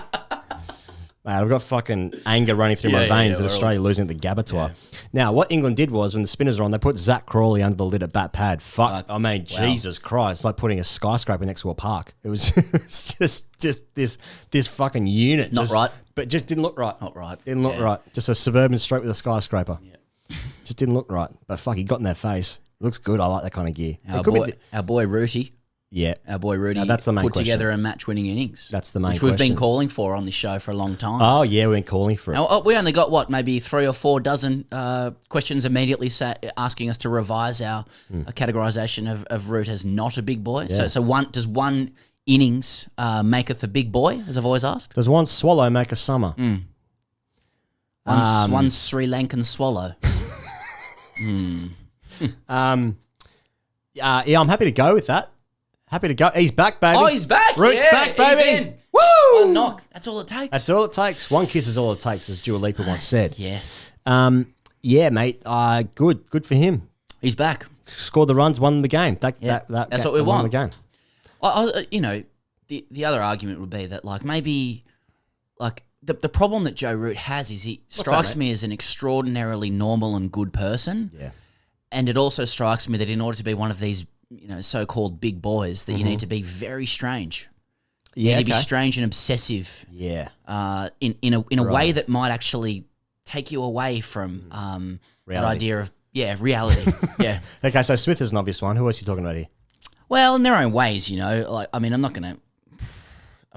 I've got fucking anger running through my veins at Australia losing at the Gabba tour. Now, what England did was, when the spinners were on, they put Zach Crawley under the lid at bat pad. Jesus Christ. It's like putting a skyscraper next to a park. It was just this fucking unit. Right. But just didn't look right. Not right. Didn't look right. Just a suburban street with a skyscraper. Yeah. Just didn't look right. But fuck, he got in their face. Looks good. I like that kind of gear. Our It could be boy Rooty. yeah. Our boy Rudy No, that's the main put question. together a match-winning innings. That's the main which we've question. been calling for on this show for a long time. Oh, yeah, we've been calling for it. Now, we only got, maybe 3 or 4 dozen questions immediately asking us to revise our categorisation of Root as not a big boy. Yeah. So does one innings maketh a big boy, as I've always asked? Does one swallow make a summer? One Sri Lankan swallow. Yeah, I'm happy to go with that. Happy to go. He's back, baby. Oh, he's back. Root's Yeah, back, baby. he's in. Woo! One knock. That's all it takes. That's all it takes. One kiss is all it takes, as Dua Lipa once said. Yeah. Yeah, mate. Good for him. He's back. Scored the runs, won the game. That's what we won want. the game. The other argument would be that maybe the problem that Joe Root has is he strikes me as an extraordinarily normal and good person. Yeah. And it also strikes me that in order to be one of these, so-called big boys, that you need to be very strange. You need to be strange and obsessive. Yeah. In a way that might actually take you away from that idea of reality. Yeah. Okay, so Smith is an obvious one. Who else are you talking about here? Well, in their own ways, I'm not going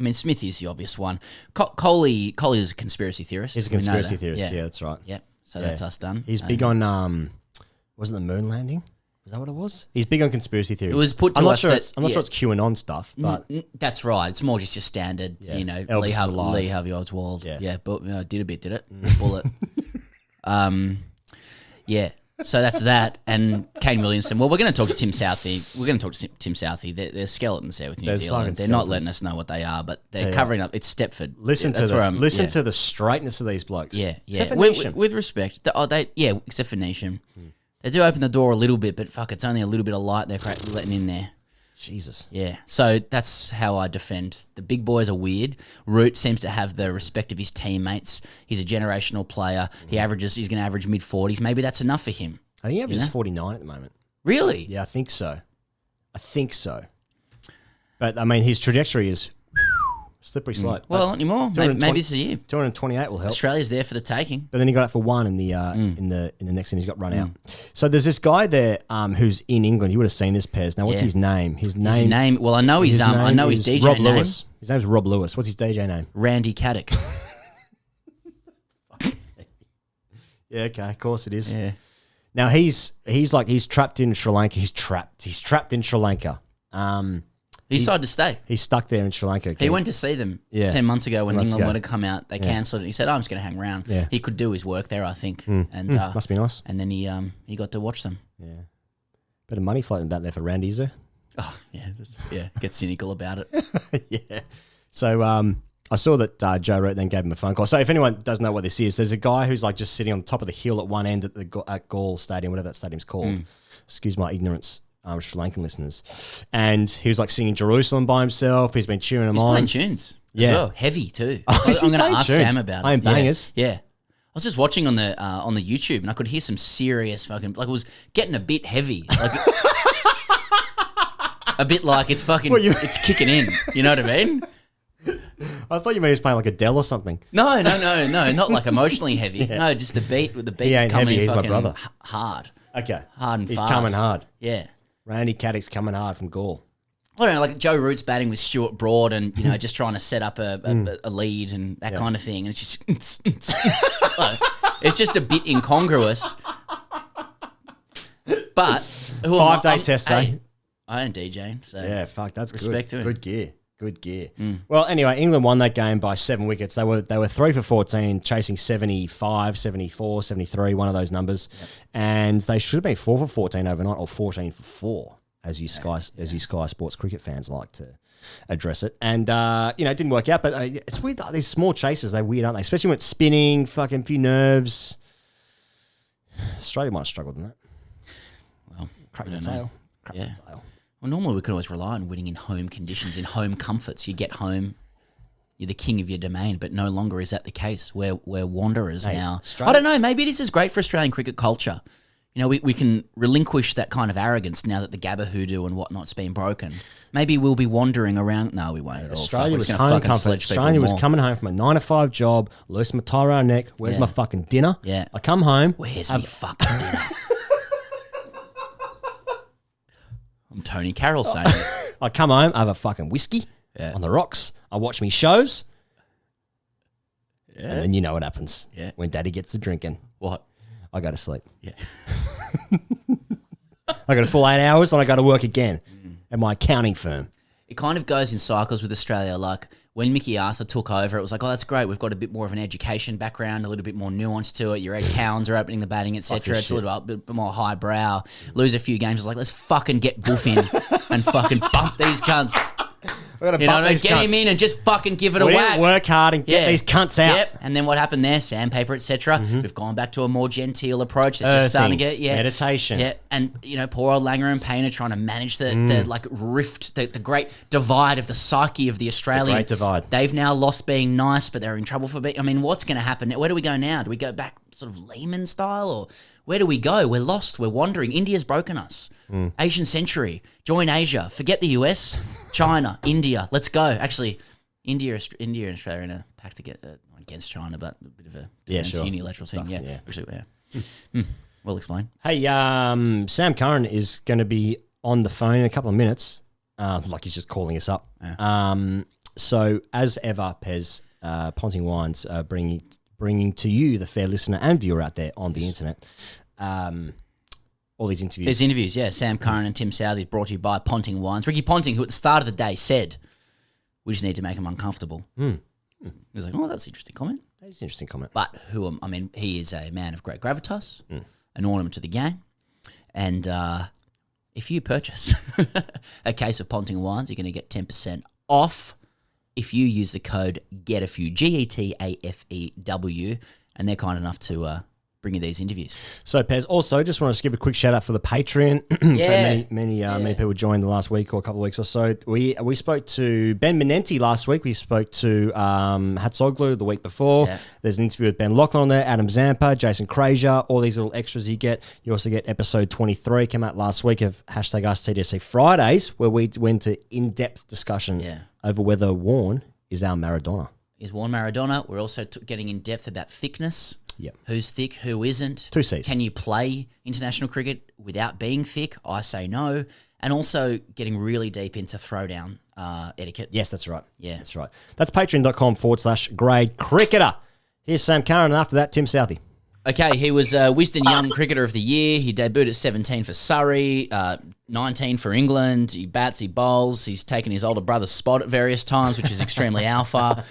to. Smith is the obvious one. Coley is a conspiracy theorist. He's a We know conspiracy that. theorist. Yeah, that's right. Yeah. So that's us done. He's big on wasn't the moon landing? Was that what it was? He's big on conspiracy theories. It was put to I'm not us sure that- it's, I'm not sure it's QAnon stuff, but That's right. It's more just your standard, Elvis is alive. Lee Harvey Oswald. Yeah. Yeah, but did a bit, did it? Bullet. Yeah. So that's that. And Kane Williamson. Well, we're going to talk to Tim Southee. We're going to talk to Tim Southee. There's skeletons there with New There's Zealand. fucking They're not skeletons. letting us know what they are, but they're Tell you covering up. It's Stepford. listen That's to where the I'm- listen yeah. to the straightness of these blokes. Yeah, yeah. Except for With, Nation. with respect, except for Nation, they do open the door a little bit, but fuck, it's only a little bit of light they're letting in there. Jesus. Yeah, so that's how I defend. The big boys are weird. Root seems to have the respect of his teammates. He's a generational player. He's going to average mid-40s. Maybe that's enough for him. I think he averages 49 at the moment. Really? Yeah, I think so. But I mean, his trajectory is slippery slope. Well, not anymore. Maybe this is a year. 228 will help. Australia's there for the taking. But then he got up for one in the in the next inning. He's got run out. So there's this guy there who's in England. You would have seen this, Pez. Now, what's Yeah. his name? His His name. Well, I know his name is DJ Rob name. Lewis. His name's Rob Lewis. What's his DJ name? Randy Caddick. Yeah, okay, of course it is. Yeah. Now he's trapped in Sri Lanka. He's trapped in Sri Lanka. He decided to stay. He's stuck there in Sri Lanka. He went to see them Yeah. 10 months ago when 10 months England ago. wanted to come out. They cancelled it. He said, I'm just going to hang around. Yeah. He could do his work there, I think. And Must be nice. And then he got to watch them. Yeah. Bit of money floating about there for Randy, is there? Oh, yeah. Get cynical about it. Yeah. So I saw that Joe Root then gave him a phone call. So if anyone doesn't know what this is, there's a guy who's like just sitting on the top of the hill at one end at Gaul Stadium, whatever that stadium's called. Excuse my ignorance, Sri Lankan listeners. And he was like singing Jerusalem by himself. He's been cheering them He's on. playing tunes. Yeah. As well. Heavy too. Oh, is he I'm going to playing ask tunes? Sam about it. Iron bangers? Yeah. I was just watching on the YouTube and I could hear some serious fucking, it was getting a bit heavy. Like, a bit like it's fucking, it's kicking in. You know what I mean? I thought you meant he was playing like Adele or something. No, not like emotionally heavy. Yeah. No, just the beat. The beat He is ain't coming heavy, he's my fucking brother. hard. Okay. Hard and He's fast. coming hard. Yeah. Randy Caddick's coming hard from Gaul. I don't know, like Joe Root's batting with Stuart Broad and, just trying to set up a lead and that kind of thing. And it's just, it's just a bit incongruous. But, 5-day test, hey, eh? I don't DJ, so. Yeah, fuck, that's Respect to good. him. Good gear. Good gear. Well, anyway, England won that game by 7 wickets. They were 3 for 14, chasing 75, 74, 73, one of those numbers. And they should have been 4 for 14 overnight or 14 for 4, as you Sky Sports cricket fans like to address it. And, it didn't work out, but it's weird. These small chases, they're weird, aren't they? Especially when it's spinning, fucking few nerves. Australia might have struggled in that. Well, Crap I the don't know. tail. Crap Yeah. the tail. Well, normally we could always rely on winning in home conditions, in home comforts. You get home, you're the king of your domain, but no longer is that the case. We're wanderers now. Australia- I don't know, maybe this is great for Australian cricket culture. We can relinquish that kind of arrogance now that the Gabba hoodoo and whatnot's been broken. Maybe we'll be wandering around. No, we won't at all. Australia Fuck, we're was just gonna home fucking comfort. sledge people Australia was more. coming home from a 9-to-5 job, loose my tie around neck. Where's Yeah. my fucking dinner? Yeah. I come home. Where's me fucking dinner? I'm Tony Carroll saying it. I come home, I have a fucking whiskey on the rocks. I watch me shows. Yeah. And then you know what happens. Yeah. When Daddy gets to drinking. What? I go to sleep. Yeah. I got a full 8 hours and I go to work again at my accounting firm. It kind of goes in cycles with Australia. Like when Mickey Arthur took over, it was like, oh, that's great. We've got a bit more of an education background, a little bit more nuance to it. Your Ed Cowans are opening the batting, etc. It's a little bit more highbrow. Lose a few games. It's like, let's fucking get Boof in and fucking bump these cunts. We're gonna You know bump what I mean? these Get cunts. him in and just fucking give it a We whack. didn't work hard and get these cunts out. Yep. And then what happened there? Sandpaper, etc. We've gone back to a more genteel approach. They're just starting to Earthing, get meditation. Yeah. And poor old Langer and Payne are trying to manage the like rift, the great divide of the psyche of the Australian. great divide. They've now lost being nice, but they're in trouble for being. I mean, what's going to happen? Where do we go now? Do we go back sort of Lehman style, or where do we go? We're lost. We're wandering. India's broken us. Asian century. Join Asia. Forget the US. China. India. Let's go. Actually, India and Australia are in a pact against China, but a bit of a defense unilateral thing. Stuff, Yeah. Actually, we'll explain. Hey, Sam Curran is going to be on the phone in a couple of minutes. Like he's just calling us up. So as ever, Pez, Ponting Wines bringing to you, the fair listener and viewer out there on the internet, all these interviews. There's interviews, yeah. Sam Curran and Tim Southee brought to you by Ponting Wines. Ricky Ponting, who at the start of the day said, we just need to make him uncomfortable. He was like, oh, that's an interesting comment. That's an interesting comment. But he is a man of great gravitas, an ornament to the game. And if you purchase a case of Ponting Wines, you're going to get 10% off if you use the code GETAFEW, GETAFEW, and they're kind enough to bring you these interviews. So, Pez, also just want to give a quick shout out for the Patreon. Yeah. Many people joined the last week or a couple of weeks or so. We spoke to Ben Menenti last week. We spoke to Hatzoglu the week before. Yeah. There's an interview with Ben Lachlan on there, Adam Zampa, Jason Krazier, all these little extras you get. You also get episode 23, came out last week of #AskTDSC Fridays, where we went to in-depth discussion over whether Warne is our Maradona. Is Warne Maradona? We're also getting in depth about thickness. Yep. Who's thick, who isn't? 2 Cs. Can you play international cricket without being thick? I say no. And also getting really deep into throwdown etiquette. Yes, that's right. Yeah. That's right. That's patreon.com/grade cricketer. Here's Sam Curran, and after that, Tim Southee. Okay, he was Wisden Young Cricketer of the Year. He debuted at 17 for Surrey, 19 for England. He bats, he bowls. He's taken his older brother's spot at various times, which is extremely alpha.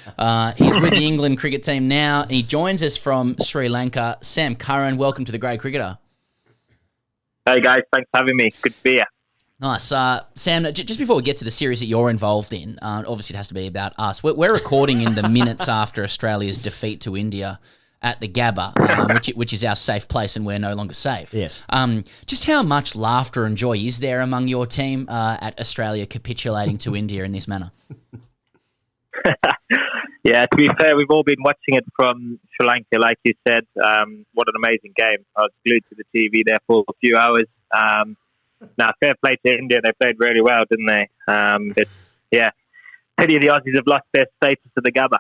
He's with the England cricket team now, and he joins us from Sri Lanka. Sam Curran, welcome to the Grade Cricketer. Hey guys, thanks for having me. Good to be here. Nice. Sam, just before we get to the series that you're involved in, obviously it has to be about us. We're recording in the minutes after Australia's defeat to India at the Gabba, which is our safe place, and we're no longer safe. Yes. Just how much laughter and joy is there among your team at Australia capitulating to India in this manner? Yeah, to be fair, we've all been watching it from Sri Lanka, like you said. What an amazing game. I was glued to the TV there for a few hours. Now, fair play to India. They played really well, didn't they? But, yeah. Pity the Aussies have lost their status to the Gabba.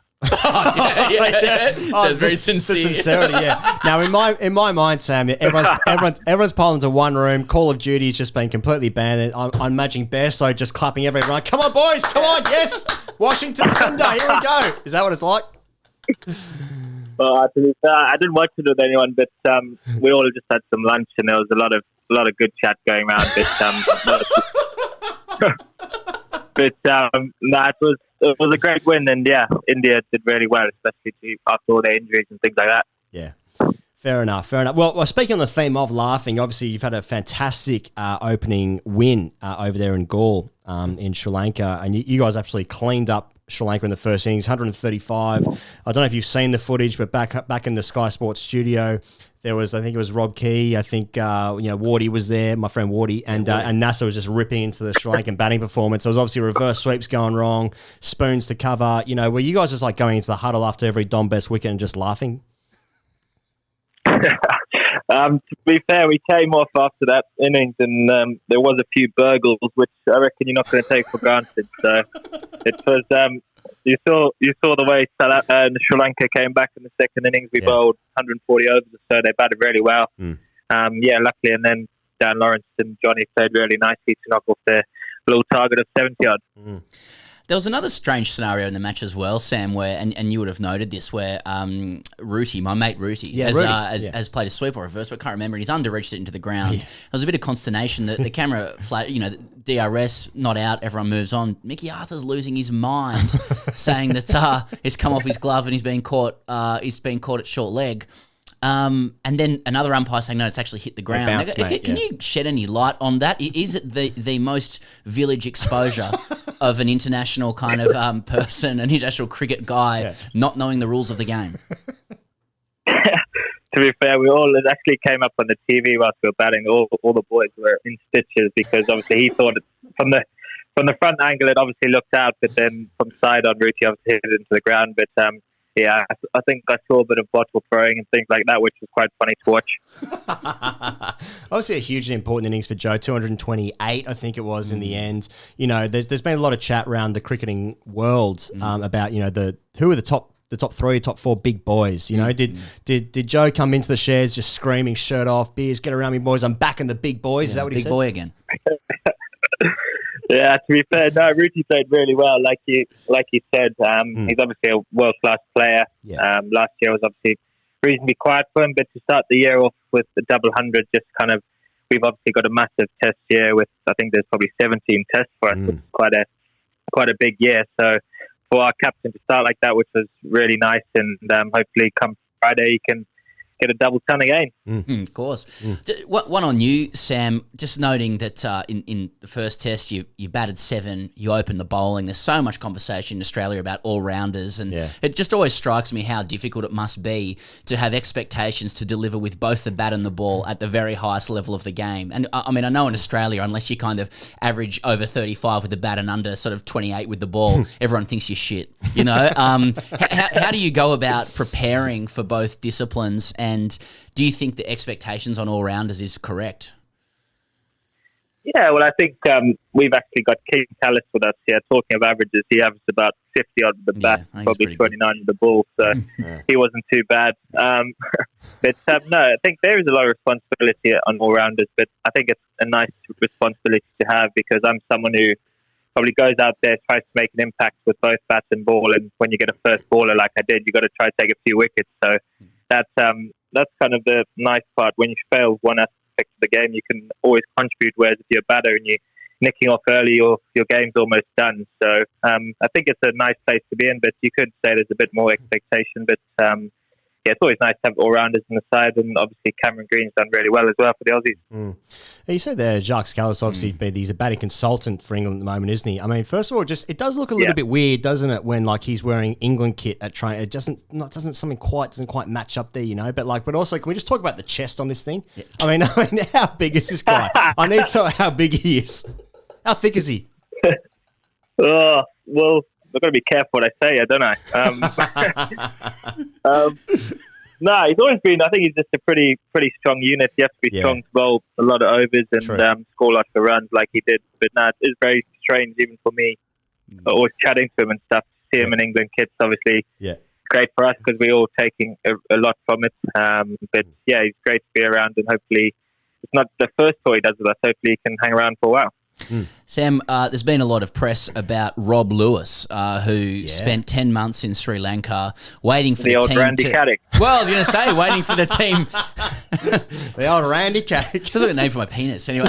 Sounds very sincere. The sincerity, yeah. Now, in my mind, Sam, everyone's piled into one room. Call of Duty has just been completely banned. I'm imagining Bearso just clapping everyone. Come on, boys! Come on! Yes, Washington Sunday. Here we go. Is that what it's like? Well, I didn't watch it with anyone, but we all just had some lunch, and there was a lot of good chat going around. But it was a great win, and yeah, India did really well, especially after all their injuries and things like that. Yeah. Fair enough. Well, speaking on the theme of laughing, obviously you've had a fantastic opening win over there in Galle in Sri Lanka, and you guys absolutely cleaned up Sri Lanka in the first innings, 135. I don't know if you've seen the footage, but back in the Sky Sports studio, there was, I think it was Rob Key, I think Wardy was there, my friend Wardy, and NASA was just ripping into the Sri Lankan batting performance. There was obviously reverse sweeps going wrong, spoons to cover. Were you guys just like going into the huddle after every Dom Best wicket and just laughing? To be fair, we came off after that innings, and there was a few burgles, which I reckon you're not going to take for granted. So it was you saw the way Sri Lanka came back in the second innings. We bowled 140 overs, so they batted really well. Yeah, luckily, and then Dan Lawrence and Johnny played really nicely to knock off their little target of 70 yards. There was another strange scenario in the match as well, Sam, where and you would have noted this, where Rooty, my mate Rooty, has played a sweep or reverse, but I can't remember, and he's underreached it into the ground. There was a bit of consternation. The camera, the DRS not out, everyone moves on. Mickey Arthur's losing his mind, saying that he's come off his glove and he's been caught at short leg. And then another umpire saying, no, it's actually hit the ground. Bounced, mate, Can you shed any light on that? Is it the most village exposure of an international kind of person, an international cricket guy, not knowing the rules of the game? To be fair, it actually came up on the TV whilst we were batting. All the boys were in stitches because obviously he thought from the front angle it obviously looked out, but then from side on Rooty obviously hit it into the ground. But I think I saw a bit of bottle throwing and things like that, which was quite funny to watch. Obviously, a hugely important innings for Joe, 228, I think it was in the end. There's been a lot of chat around the cricketing world about who are the top 3, top 4 big boys. Did Joe come into the sheds just screaming, shirt off, beers, get around me, boys? I'm back in the big boys. Is that what he said? Big boy again. Yeah, to be fair, no, Rooty played really well. Like you said, he's obviously a world-class player. Last year was obviously reasonably quiet for him, but to start the year off with the double 100, we've obviously got a massive test year with, I think there's probably 17 tests for us, which is quite a big year. So for our captain to start like that, which was really nice, and hopefully come Friday he can get a double ton again. Of course. One on you, Sam, just noting that in the first test you batted 7, you opened the bowling. There's so much conversation in Australia about all-rounders, and it just always strikes me how difficult it must be to have expectations to deliver with both the bat and the ball at the very highest level of the game. And I mean, I know in Australia, unless you kind of average over 35 with the bat and under sort of 28 with the ball, everyone thinks you're shit, How do you go about preparing for both disciplines, and do you think the expectations on all-rounders is correct? Yeah, well, I think we've actually got King Tallis with us here. Talking of averages, he averaged about 50 odd with the bat, probably 29 with the ball, so he wasn't too bad. But no, I think there is a lot of responsibility on all-rounders, but I think it's a nice responsibility to have because I'm someone who probably goes out there, tries to make an impact with both bat and ball, and when you get a first baller like I did, you got to try to take a few wickets. So that's kind of the nice part. When you fail one aspect of the game, you can always contribute, whereas if you're a batter and you're nicking off early, your game's almost done. So I think it's a nice place to be in, but you could say there's a bit more expectation. But it's always nice to have all-rounders on the side, and obviously Cameron Green's done really well as well for the Aussies. You said there, Jacques Callis, obviously, he's a batting consultant for England at the moment, isn't he? I mean, first of all, it does look a little bit weird, doesn't it, when he's wearing England kit at training? It doesn't quite match up there, But also, can we just talk about the chest on this thing? Yeah. I mean, how big is this guy? I need to know how big he is. How thick is he? Well, I've got to be careful what I say, don't I? No, he's always been. I think he's just a pretty strong unit. You have to be strong to bowl a lot of overs and score lots of runs like he did. But no, it's very strange even for me. Always chatting to him and stuff. To see him in England kits, obviously, great for us because we're all taking a lot from it. But yeah, he's great to be around, and hopefully it's not the first tour he does with us. Hopefully he can hang around for a while. Sam, there's been a lot of press about Rob Lewis, who spent 10 months in Sri Lanka waiting for the old team Randy Caddick. Well, I was going to say, waiting for the team. The old Randy Caddick. Sounds like a name for my penis. Anyway,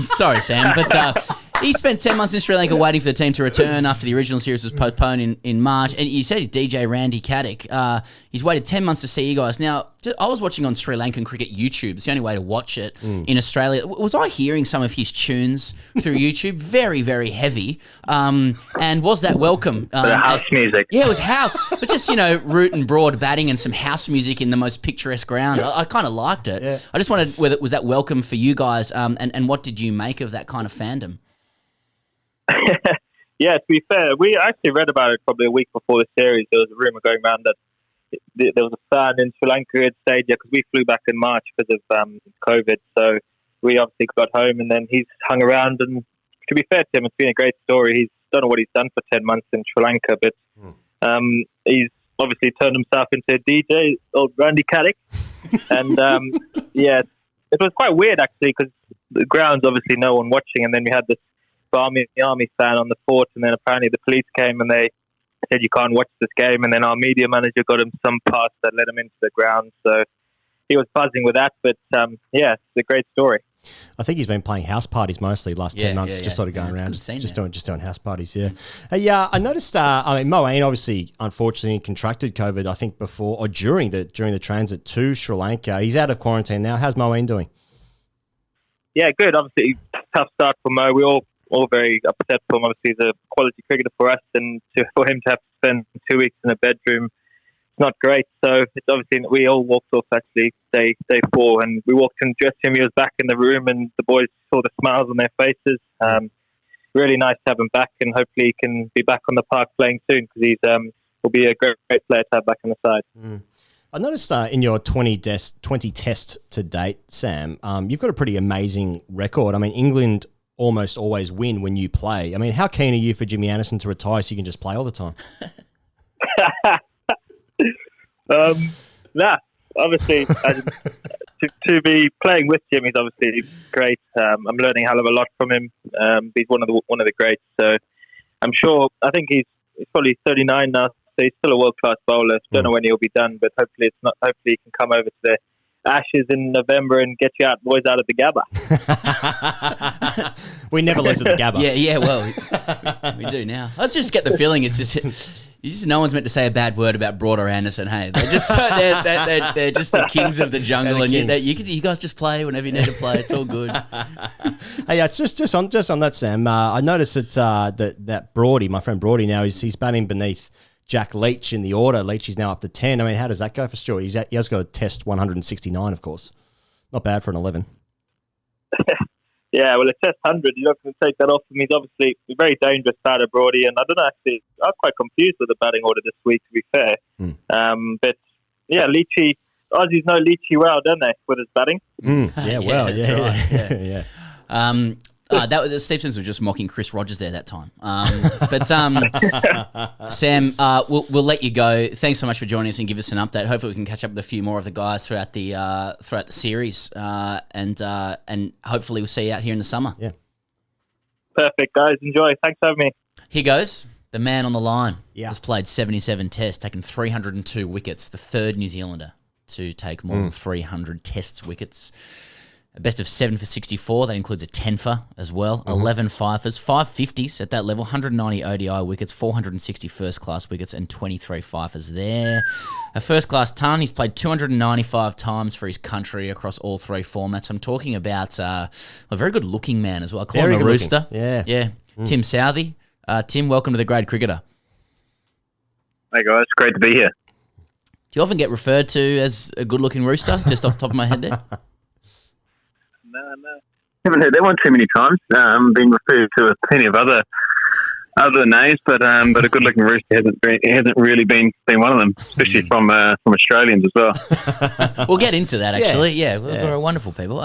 sorry, Sam, but he spent 10 months in Sri Lanka waiting for the team to return after the original series was postponed in March. And you said he's DJ Randy Caddick. He's waited 10 months to see you guys. Now, I was watching on Sri Lankan cricket YouTube. It's the only way to watch it in Australia. Was I hearing some of his tunes through YouTube? Very, very heavy. And was that welcome? The house music. Yeah, it was house. But just, root and broad batting and some house music in the most picturesque ground. I kind of liked it. Yeah. I just wondered whether was that welcome for you guys, and what did you make of that kind of fandom? Yeah, to be fair, we actually read about it probably a week before the series. There was a rumour going around that there was a fan in Sri Lanka who had stayed here because we flew back in March because of COVID. So we obviously got home, and then he's hung around. And to be fair to him, it's been a great story. He's don't know what he's done for 10 months in Sri Lanka, but he's obviously turned himself into a DJ, old Randy Caddick. And it was quite weird actually, because the ground's obviously no one watching, and then we had this army fan on the fort, and then apparently the police came and they said you can't watch this game, and then our media manager got him some pass that let him into the ground, so he was buzzing with that. But yeah, it's a great story. I think he's been playing house parties mostly the last 10 months, just sort of going around, just doing house parties. Yeah, yeah. I noticed. I mean, Moeen obviously, unfortunately, contracted COVID. I think before or during the transit to Sri Lanka. He's out of quarantine now. How's Moeen doing? Yeah, good. Obviously, tough start for Mo. We all very upset for him. Obviously, he's a quality cricketer for us, and for him to have to spend 2 weeks in a bedroom, it's not great. So it's obviously, we all walked off actually day 4, and we walked in, dressed him. He was back in the room, and the boys saw the smiles on their faces. Really nice to have him back, and hopefully he can be back on the park playing soon, because he's will be a great player to have back on the side. I noticed in your 20 test to date, Sam, you've got a pretty amazing record. I mean, England almost always win when you play. I mean, how keen are you for Jimmy Anderson to retire so you can just play all the time? Obviously, to be playing with Jim is obviously great. I'm learning a hell of a lot from him. He's one of the greats. So I'm sure. I think he's probably 39 now. So he's still a world-class bowler. Don't know when he'll be done, but hopefully it's not. Hopefully he can come over to the Ashes in November and get you boys out of the Gabba. We never lose at the Gabba. Yeah. Well, we do now. I just get the feeling it's just no one's meant to say a bad word about Broad or Anderson. Hey, they're just they're just the kings of the jungle, and you guys just play whenever you need to play. It's all good. Hey, it's just on that, Sam. I noticed that Broady, my friend Broady, now he's batting beneath Jack Leach in the order. Leach is now up to 10. I mean, how does that go for Stuart? He has got a test 169, of course. Not bad for an 11. Yeah, well, a test 100, you're not going to take that off him. He's obviously a very dangerous batter, Brody, and I don't know, actually, I was quite confused with the batting order this week, to be fair. But, yeah, Leachy, Aussies know Leachy well, don't they, with his batting? Yeah, well, right. Yeah. That was Steve Sims was just mocking Chris Rogers there that time. Sam, we'll let you go. Thanks so much for joining us and give us an update. Hopefully, we can catch up with a few more of the guys throughout the series, and hopefully, we'll see you out here in the summer. Yeah. Perfect, guys. Enjoy. Thanks for having me. Here goes the man on the line. Yeah. Has played 77 tests, taken 302 wickets. The third New Zealander to take more than 300 tests wickets. A best of 7 for 64. That includes a 10-fer as well. 11 fifers, 5 50s at that level, 190 ODI wickets, 460 first-class wickets, and 23 fifers there. A first-class ton. He's played 295 times for his country across all 3 formats. I'm talking about a very good-looking man as well. I call him a rooster. Yeah. Tim Southee. Tim, welcome to The Grade Cricketer. Hey, guys. Great to be here. Do you often get referred to as a good-looking rooster, just off the top of my head there? No. Haven't heard that one too many times. Been referred to with plenty of other names, but a good-looking rooster hasn't really been one of them, especially from Australians as well. We'll get into that actually. Yeah, we're wonderful people.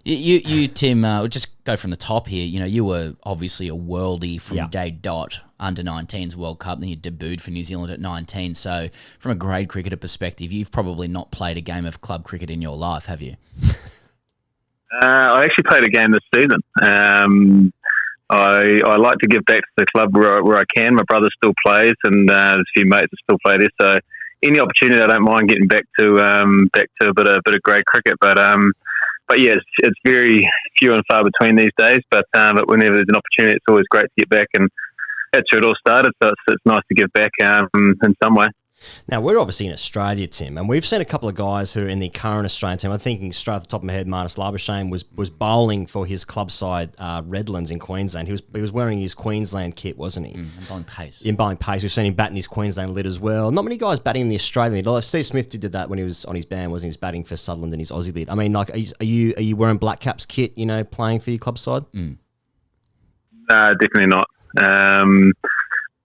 You Tim, we'll just go from the top here. You know, you were obviously a worldie from day dot. Under-19s World Cup, then you debuted for New Zealand at 19. So, from a grade cricketer perspective, you've probably not played a game of club cricket in your life, have you? I actually played a game this season. I like to give back to the club where I can. My brother still plays, and there's a few mates that still play there. So any opportunity, I don't mind getting back to a bit of grade cricket. But yeah, it's very few and far between these days. But whenever there's an opportunity, it's always great to get back, and that's where it all started. So it's nice to give back in some way. Now, we're obviously in Australia, Tim, and we've seen a couple of guys who are in the current Australian team. I'm thinking straight off the top of my head, Marnus Labuschagne was bowling for his club side, Redlands in Queensland. He was wearing his Queensland kit, wasn't he? And bowling pace. In bowling pace. We've seen him batting his Queensland lid as well. Not many guys batting in the Australian lid. Steve Smith did that when he was on his band, wasn't he? He was batting for Sutherland in his Aussie lid. I mean, like, are you wearing Black Caps kit, you know, playing for your club side? No, definitely not.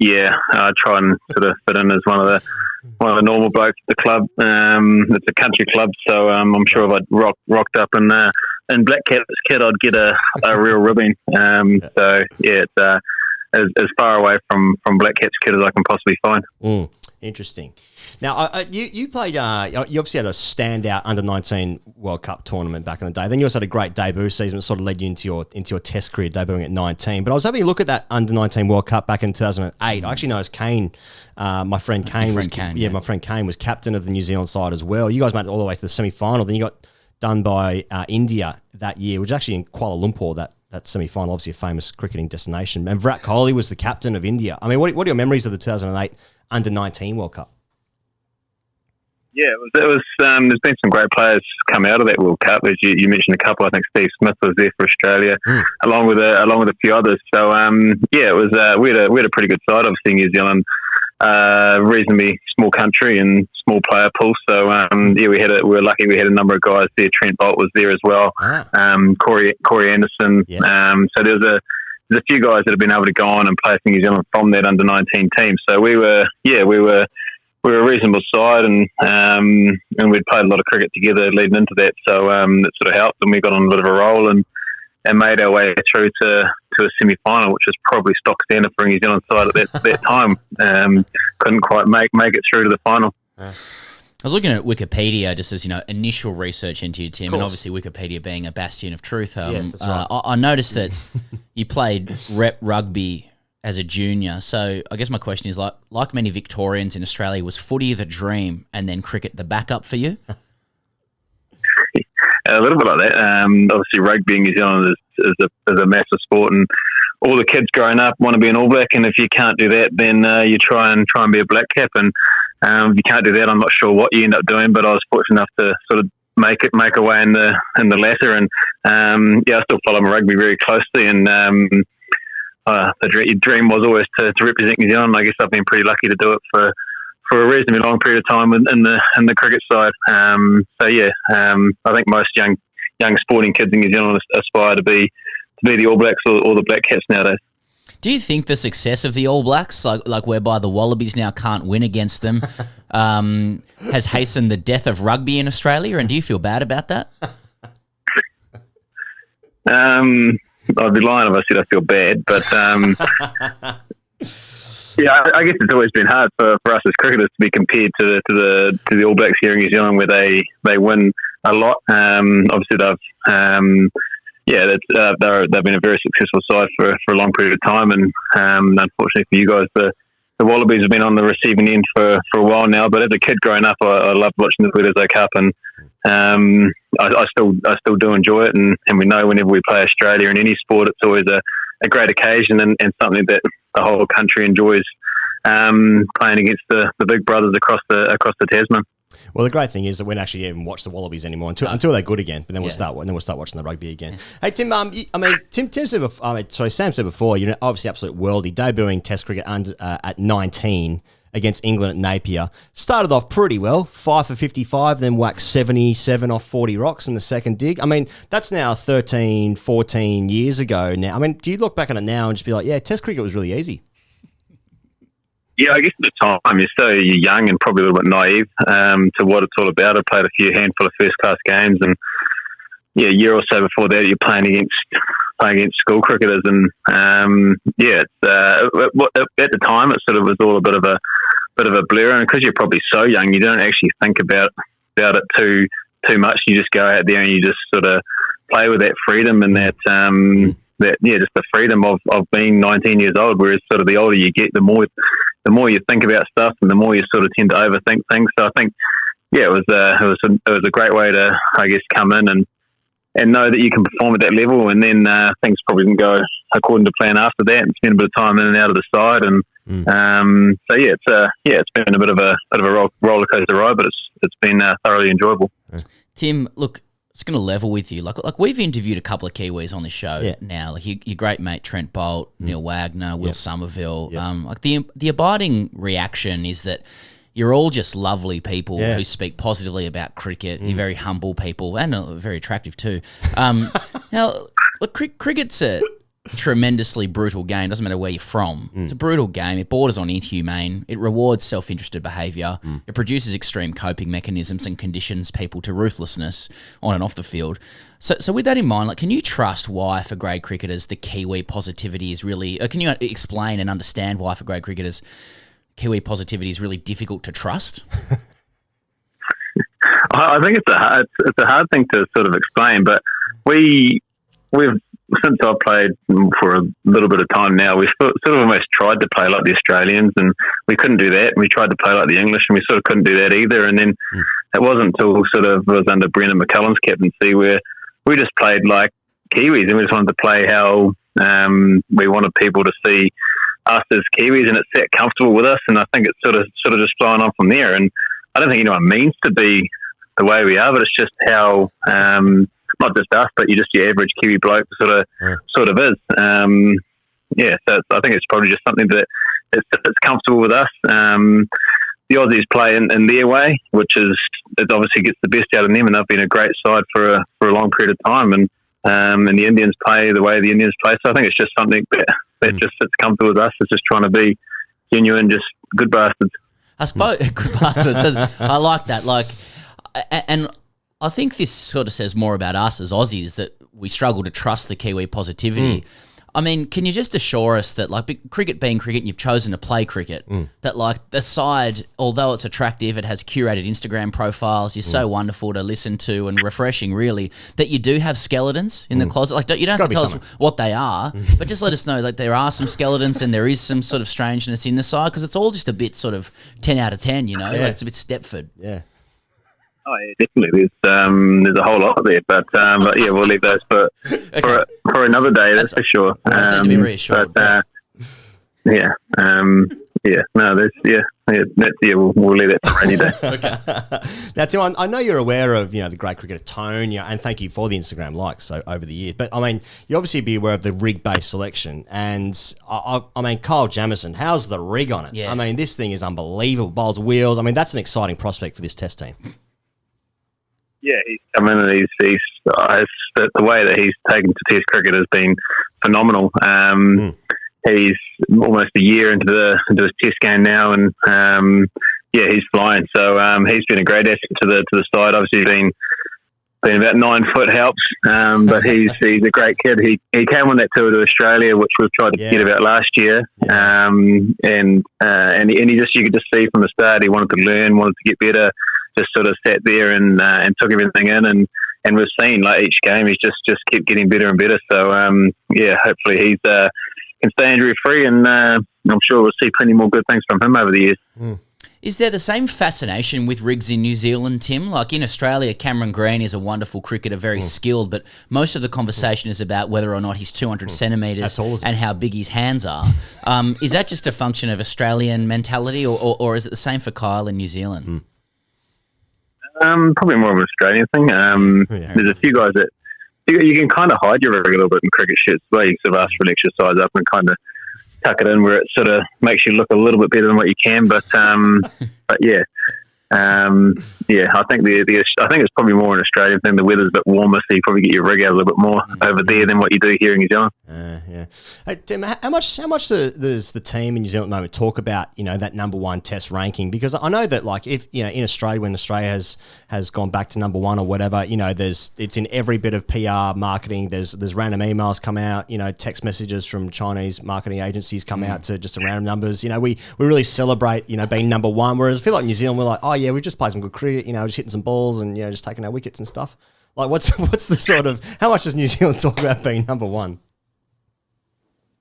Yeah, I try and sort of fit in as one of the normal blokes at the club. It's a country club, so I'm sure if I'd rocked up in Black Caps kit, I'd get a real ribbing. So yeah, it's as far away from Black Caps kit as I can possibly find. Interesting. Now, you played. You obviously had a standout under-19 World Cup tournament back in the day. Then you also had a great debut season that sort of led you into your Test career, debuting at 19. But I was having a look at that under-19 World Cup back in 2008. I actually noticed Kane, my friend Kane my friend Kane was captain of the New Zealand side as well. You guys made it all the way to the semi-final. Then you got done by India that year, which was actually in Kuala Lumpur. That semi-final, obviously a famous cricketing destination. And Virat Kohli was the captain of India. I mean, what are your memories of the 2008 under-19 World Cup? Yeah, it was. There's been some great players come out of that World Cup. As you mentioned, a couple. I think Steve Smith was there for Australia, along with a few others. So it was. We had a pretty good side. Obviously, New Zealand, reasonably small country and small player pool. So we were lucky. We had a number of guys there. Trent Bolt was there as well. Corey Anderson. Yeah. So there's a few guys that have been able to go on and play for New Zealand from that under-19 team. So we were a reasonable side, and we'd played a lot of cricket together leading into that. So that sort of helped, and we got on a bit of a roll and made our way through to a semi-final, which was probably stock standard for a New Zealand side at that time. Couldn't quite make it through to the final. I was looking at Wikipedia just as, initial research into you, Tim, and obviously Wikipedia being a bastion of truth. Yes, that's right. I noticed that you played rep rugby as a junior. So I guess my question is, like many Victorians in Australia, was footy the dream and then cricket the backup for you? A little bit like that. Obviously, rugby in New Zealand is a massive sport, and all the kids growing up want to be an All Black. And if you can't do that, then you try and be a black cap. And if you can't do that, I'm not sure what you end up doing. But I was fortunate enough to sort of make a way in the latter. And I still follow my rugby very closely. And the dream was always to represent New Zealand. I guess I've been pretty lucky to do it for a reasonably long period of time in the cricket side. I think most young sporting kids in New Zealand aspire to be the All Blacks or the Black Caps nowadays. Do you think the success of the All Blacks, like whereby the Wallabies now can't win against them, has hastened the death of rugby in Australia? And do you feel bad about that? I'd be lying if I said I feel bad, but I guess it's always been hard for us as cricketers to be compared to the All Blacks here in New Zealand, where they win a lot. Obviously, they've been a very successful side for a long period of time, and unfortunately for you guys, the Wallabies have been on the receiving end for a while now. But as a kid growing up, I loved watching the Bledisloe Cup, and I still do enjoy it. And we know whenever we play Australia in any sport, it's always a great occasion and something that the whole country enjoys, playing against the big brothers across the Tasman. Well, the great thing is that we don't actually even watch the Wallabies anymore until they're good again. But then we'll start watching the rugby again. Hey Tim, Sam said before, obviously absolute worldie, debuting Test cricket at 19 against England at Napier. Started off pretty well, 5 for 55, then whacked 77 off 40 rocks in the second dig. I mean, that's now 13, 14 years ago now. I mean, do you look back on it now and just be like, yeah, Test cricket was really easy? Yeah, I guess at the time you're young and probably a little bit naive to what it's all about. I played a handful of first-class games, and a year or so before that, you're playing against school cricketers, and at the time it sort of was all a bit of a blur, and because you're probably so young, you don't actually think about it too much. You just go out there and you just sort of play with that freedom and just the freedom of being 19 years old. Whereas sort of the older you get, the more you think about stuff, and the more you sort of tend to overthink things. So I think, it was a great way to, I guess, come in and know that you can perform at that level, and then things probably didn't go according to plan after that, and spend a bit of time in and out of the side, and it's been a bit of a roller coaster ride, but it's been thoroughly enjoyable. Tim, look, it's going to level with you. Like we've interviewed a couple of Kiwis on this show now. Like your great mate Trent Bolt, Neil Wagner, Will Somerville. Like the abiding reaction is that you're all just lovely people who speak positively about cricket. You're very humble people and very attractive too. Now, look, cricket's a tremendously brutal game. Doesn't matter where you're from. It's a brutal game. It borders on inhumane. It rewards self-interested behaviour. It produces extreme coping mechanisms and conditions people to ruthlessness on and off the field. So with that in mind, can you trust why for grade cricketers the Kiwi positivity is really... can you explain and understand why for grade cricketers Kiwi positivity is really difficult to trust? I think it's a hard thing to sort of explain, but we've since I've played for a little bit of time now, we've sort of almost tried to play like the Australians, and we couldn't do that. We tried to play like the English, and we sort of couldn't do that either. And then it wasn't until sort of it was under Brendan McCullum's captaincy where we just played like Kiwis, and we just wanted to play how we wanted people to see us as Kiwis, and it sat comfortable with us. And I think it's sort of just flowing on from there. And I don't think anyone means to be the way we are, but it's just how not just us, but you're just your average Kiwi bloke sort of is. So I think it's probably just something that it's comfortable with us. The Aussies play in their way, which is it obviously gets the best out of them, and they've been a great side for a long period of time. And the Indians play the way the Indians play. So I think it's just something that just sits comfortable with us. It's just trying to be genuine, just good bastards. I suppose good bastards. I like that. Like, and I think this sort of says more about us as Aussies, that we struggle to trust the Kiwi positivity. I mean, can you just assure us that, like, cricket being cricket, and you've chosen to play cricket, that, like, the side, although it's attractive, it has curated Instagram profiles, you're so wonderful to listen to and refreshing, really, that you do have skeletons in the closet? Like, you don't have to tell us what they are, but just let us know, like, there are some skeletons and there is some sort of strangeness in the side, because it's all just a bit sort of 10 out of 10, you know? Like, it's a bit Stepford. Yeah. Oh, yeah, definitely. There's a whole lot there, but yeah, we'll leave those for another day. That's for sure. I just need to be reassured. But we'll leave that for any day. Okay. Now, Tim, I know you're aware of the great cricketer Tone, and thank you for the Instagram likes over the years. But I mean, you obviously be aware of the rig-based selection, and I mean, Kyle Jamieson, how's the rig on it? Yeah. I mean, this thing is unbelievable. Bowls wheels. I mean, that's an exciting prospect for this Test team. Yeah, he's come in and he's the way that he's taken to Test cricket has been phenomenal. He's almost a year into his Test game now, and he's flying. So he's been a great asset to the side. Obviously, been about 9 foot helps, but he's a great kid. He came on that tour to Australia, which we've tried to forget about last year, and you could just see from the start he wanted to learn, wanted to get better. Just sort of sat there and took everything in, and we've seen like each game he's just kept getting better and better. So hopefully he's can stay injury free, and I'm sure we'll see plenty more good things from him over the years. Is there the same fascination with rigs in New Zealand, Tim? Like in Australia, Cameron Green is a wonderful cricketer, very skilled, but most of the conversation is about whether or not he's 200 centimetres and how big his hands are. Is that just a function of Australian mentality, or is it the same for Kyle in New Zealand? Probably more of an Australian thing. There's a few guys that you can kind of hide your rig a little bit in cricket shirts. Where you sort of ask for an extra size up and kind of tuck it in where it sort of makes you look a little bit better than what you can. But yeah. I think I think it's probably more an Australian thing. The weather's a bit warmer, so you probably get your rig out a little bit more over there than what you do here in New Zealand. Hey, Tim, how much does the team in New Zealand at the moment talk about that number 1 Test ranking? Because I know that like if in Australia, when Australia has gone back to number 1 or whatever, it's in every bit of PR marketing. There's random emails come out, text messages from Chinese marketing agencies come out to just random numbers. We really celebrate being number 1. Whereas I feel like New Zealand, we're like, oh yeah, we just played some good cricket, just hitting some balls and just taking our wickets and stuff. Like, what's the sort of, how much does New Zealand talk about being number 1?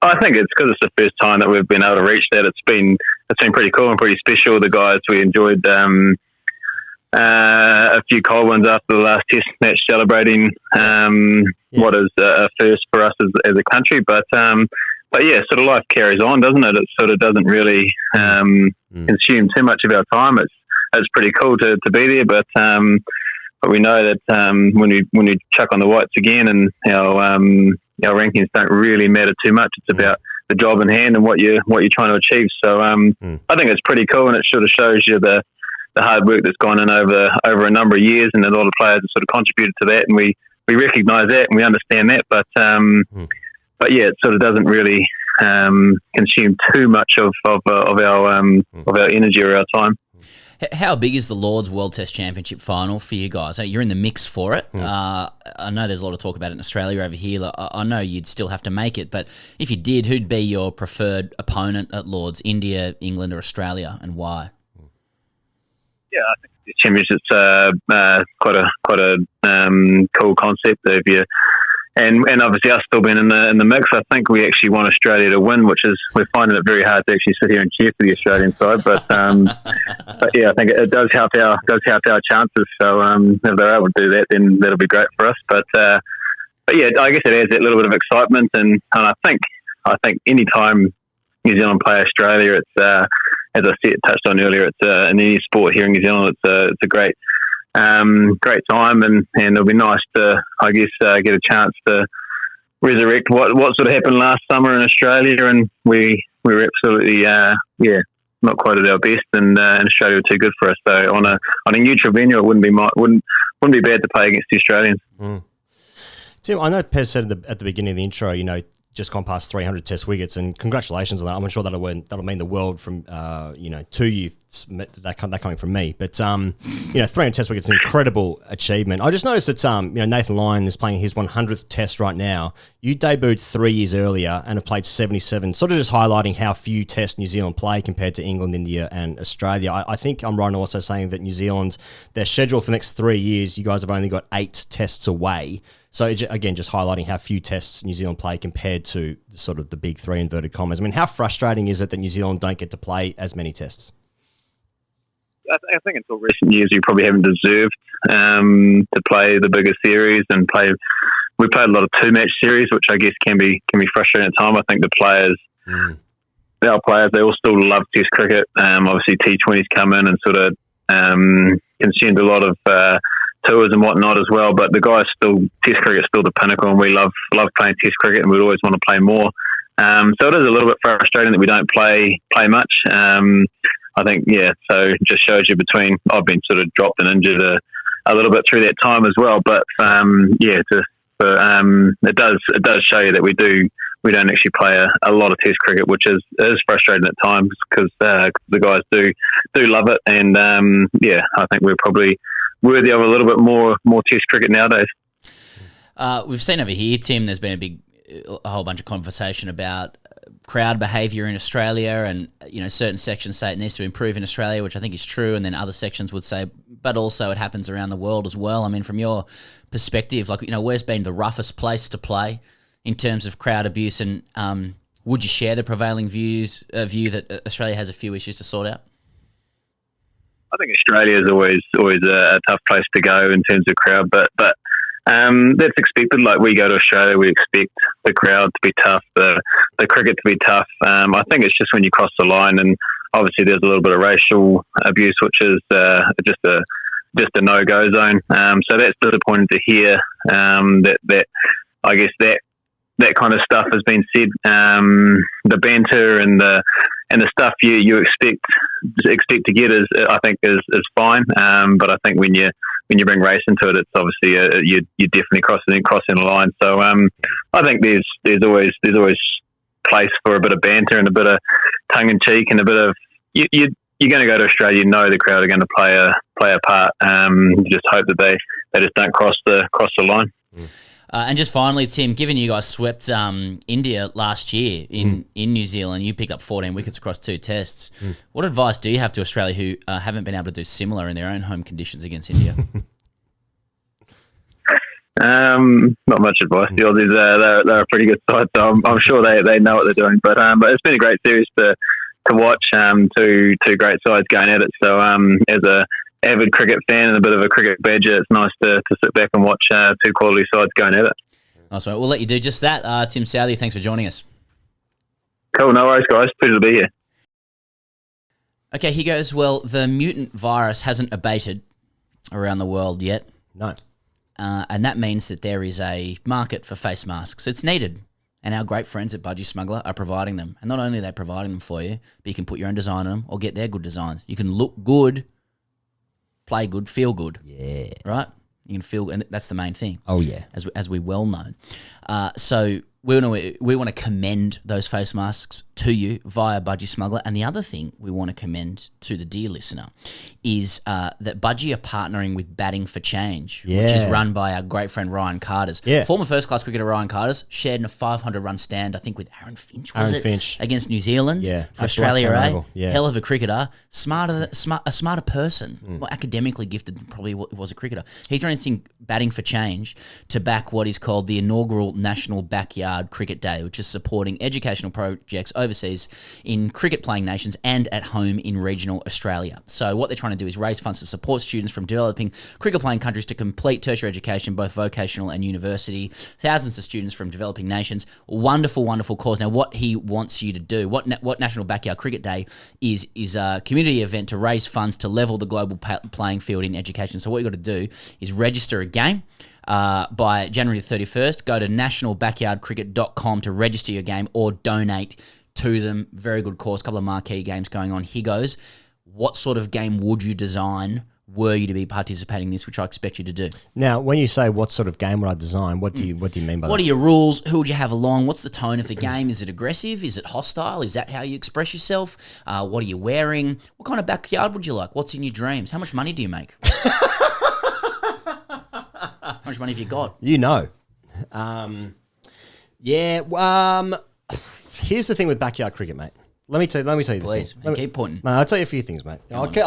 I think it's because it's the first time that we've been able to reach that. It's been pretty cool and pretty special. The guys, we enjoyed a few cold ones after the last Test match, celebrating what is a first for us as a country. But yeah, sort of life carries on, doesn't it? It sort of doesn't really consume too much of our time. It's pretty cool to be there, but we know that when we chuck on the whites again, and our rankings don't really matter too much. It's about the job in hand and what you're trying to achieve. So I think it's pretty cool, and it sort of shows you the hard work that's gone in over a number of years, and a lot of players have sort of contributed to that, and we recognise that and we understand that. But yeah, it sort of doesn't really consume too much of our energy or our time. How big is the Lord's World Test Championship final for you guys? You're in the mix for it. I know there's a lot of talk about it in Australia over here. I know you'd still have to make it, but if you did, who'd be your preferred opponent at Lord's? India, England, or Australia, and why? Yeah, I think the championship's quite a cool concept. If you and obviously us still being in the mix, I think we actually want Australia to win, which is we're finding it very hard to actually sit here and cheer for the Australian side. But yeah, I think it does help our chances. So if they're able to do that, then that'll be great for us. But yeah, I guess it adds that little bit of excitement, and I think any time New Zealand play Australia, it's as I touched on earlier, it's in any sport here in New Zealand, it's a great time, and it'll be nice to, I guess, get a chance to resurrect what sort of happened last summer in Australia, and we were absolutely not quite at our best, and Australia were too good for us. So on a neutral venue, it wouldn't be bad to play against the Australians. Tim, I know Pez said at the beginning of the intro, just gone past 300 Test wickets, and congratulations on that. I'm sure that'll mean the world from to you. That coming from me, but 300 Test wickets is an incredible achievement. I just noticed that Nathan Lyon is playing his 100th Test right now. You debuted 3 years earlier and have played 77. Sort of just highlighting how few Tests New Zealand play compared to England, India, and Australia. I think I'm right in also saying that New Zealand, their schedule for the next 3 years, you guys have only got 8 Tests away. So again, just highlighting how few Tests New Zealand play compared to sort of the big three, inverted commas. I mean, how frustrating is it that New Zealand don't get to play as many Tests? I think until recent years, you probably haven't deserved to play the bigger series and play. We played a lot of 2-match series, which I guess can be frustrating at times. I think the players, our players, they all still love Test cricket. Obviously, T20s come in and sort of consumed a lot of tours and whatnot as well. But the guys Test cricket's still the pinnacle, and we love playing Test cricket, and we'd always want to play more. So it is a little bit frustrating that we don't play much. I think, so it just shows you I've been sort of dropped and injured a little bit through that time as well. But it does show you that we don't actually play a lot of Test cricket, which is frustrating at times because the guys do love it. And I think we're probably worthy of a little bit more Test cricket nowadays. We've seen over here, Tim, there's been a whole bunch of conversation about crowd behaviour in Australia, and certain sections say it needs to improve in Australia, which I think is true, and then other sections would say, but also it happens around the world as well. I mean, from your perspective, where's been the roughest place to play in terms of crowd abuse, and would you share the prevailing view that Australia has a few issues to sort out? I think Australia is always a tough place to go in terms of crowd, but that's expected. Like, we go to Australia, we expect the crowd to be tough, the cricket to be tough. I think it's just when you cross the line, and obviously there's a little bit of racial abuse, which is just a no-go zone. So that's disappointing to hear. That I guess that kind of stuff has been said. The banter and the stuff you expect to get is fine. But I think when you bring race into it, it's obviously you're definitely crossing the line. So I think there's always place for a bit of banter and a bit of tongue in cheek and a bit of you're going to go to Australia. You know the crowd are going to play a part. You just hope that they just don't cross the line. And just finally, Tim, given you guys swept India last year in New Zealand, you picked up 14 wickets across 2 tests. What advice do you have to Australia who haven't been able to do similar in their own home conditions against India? Not much advice. The Aussies, they're a pretty good side, so I'm sure they know what they're doing. But it's been a great series to watch. Two great sides going at it. So as a avid cricket fan and a bit of a cricket badger, it's nice to sit back and watch 2 quality sides going at it. Nice one. We'll let you do just that. Tim Southee, thanks for joining us. Cool, no worries, guys. Pleasure to be here. Okay, he goes, well, the mutant virus hasn't abated around the world yet. No. And that means that there is a market for face masks. It's needed. And our great friends at Budgie Smuggler are providing them. And not only are they providing them for you, but you can put your own design on them or get their good designs. You can look good, play good, feel good. Yeah. Right? You can feel, and that's the main thing. Oh, yeah. As we well know. So we want to commend those face masks to you via Budgie Smuggler. And the other thing we want to commend to the dear listener is that Budgie are partnering with Batting for Change, which is run by our great friend Ryan Carters. Yeah. Former first-class cricketer Ryan Carters shared in a 500-run stand, I think, with Aaron Finch, against New Zealand for Australia, right? Yeah. Hell of a cricketer, a smarter person, more academically gifted than probably was a cricketer. He's running this thing, Batting for Change, to back what is called the inaugural National Backyard Cricket Day, which is supporting educational projects overseas in cricket-playing nations and at home in regional Australia. So what they're trying to do is raise funds to support students from developing cricket-playing countries to complete tertiary education, both vocational and university. Thousands of students from developing nations. Wonderful, wonderful cause. Now, what he wants you to do, what National Backyard Cricket Day is a community event to raise funds to level the global playing field in education. So what you've got to do is register a game. By January the 31st, go to nationalbackyardcricket.com to register your game or donate to them. Very good cause. A couple of marquee games going on. Here goes. What sort of game would you design were you to be participating in this, which I expect you to do? Now, when you say what sort of game would I design, what do you mean by that? What are your rules? Who would you have along? What's the tone of the game? Is it aggressive? Is it hostile? Is that how you express yourself? What are you wearing? What kind of backyard would you like? What's in your dreams? How much money do you make? How much money have you got? You know. Here's the thing with backyard cricket, mate. Let me tell you the Please, thing. keep pointing. Mate, I'll tell you a few things, mate. I'll keep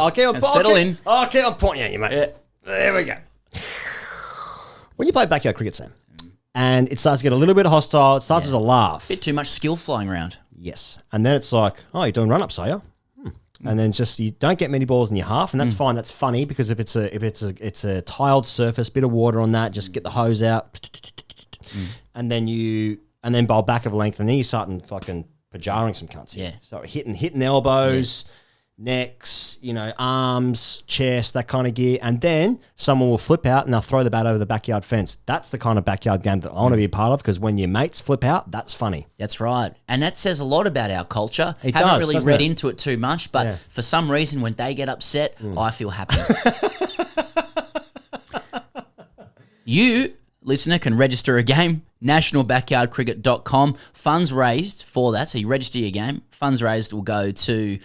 pointing at you, mate. Yeah. There we go. When you play backyard cricket, Sam, and it starts to get a little bit hostile, it starts as a laugh. Bit too much skill flying around. Yes. And then it's like, oh, you're doing run-ups, are you? And then it's just you don't get many balls in your half, and that's fine. That's funny because if it's a tiled surface, bit of water on that, just get the hose out, and then bowl back of length, and then you start fucking pajaring some cunts. Yeah. So hitting elbows, necks, arms, chest, that kind of gear, and then someone will flip out and they'll throw the bat over the backyard fence. That's the kind of backyard game that I want to be a part of because when your mates flip out, that's funny. That's right. And that says a lot about our culture. It Haven't does, really read into it too much, but for some reason when they get upset, I feel happy. You, listener, can register a game, nationalbackyardcricket.com. Funds raised for that, so you register your game. Funds raised will go to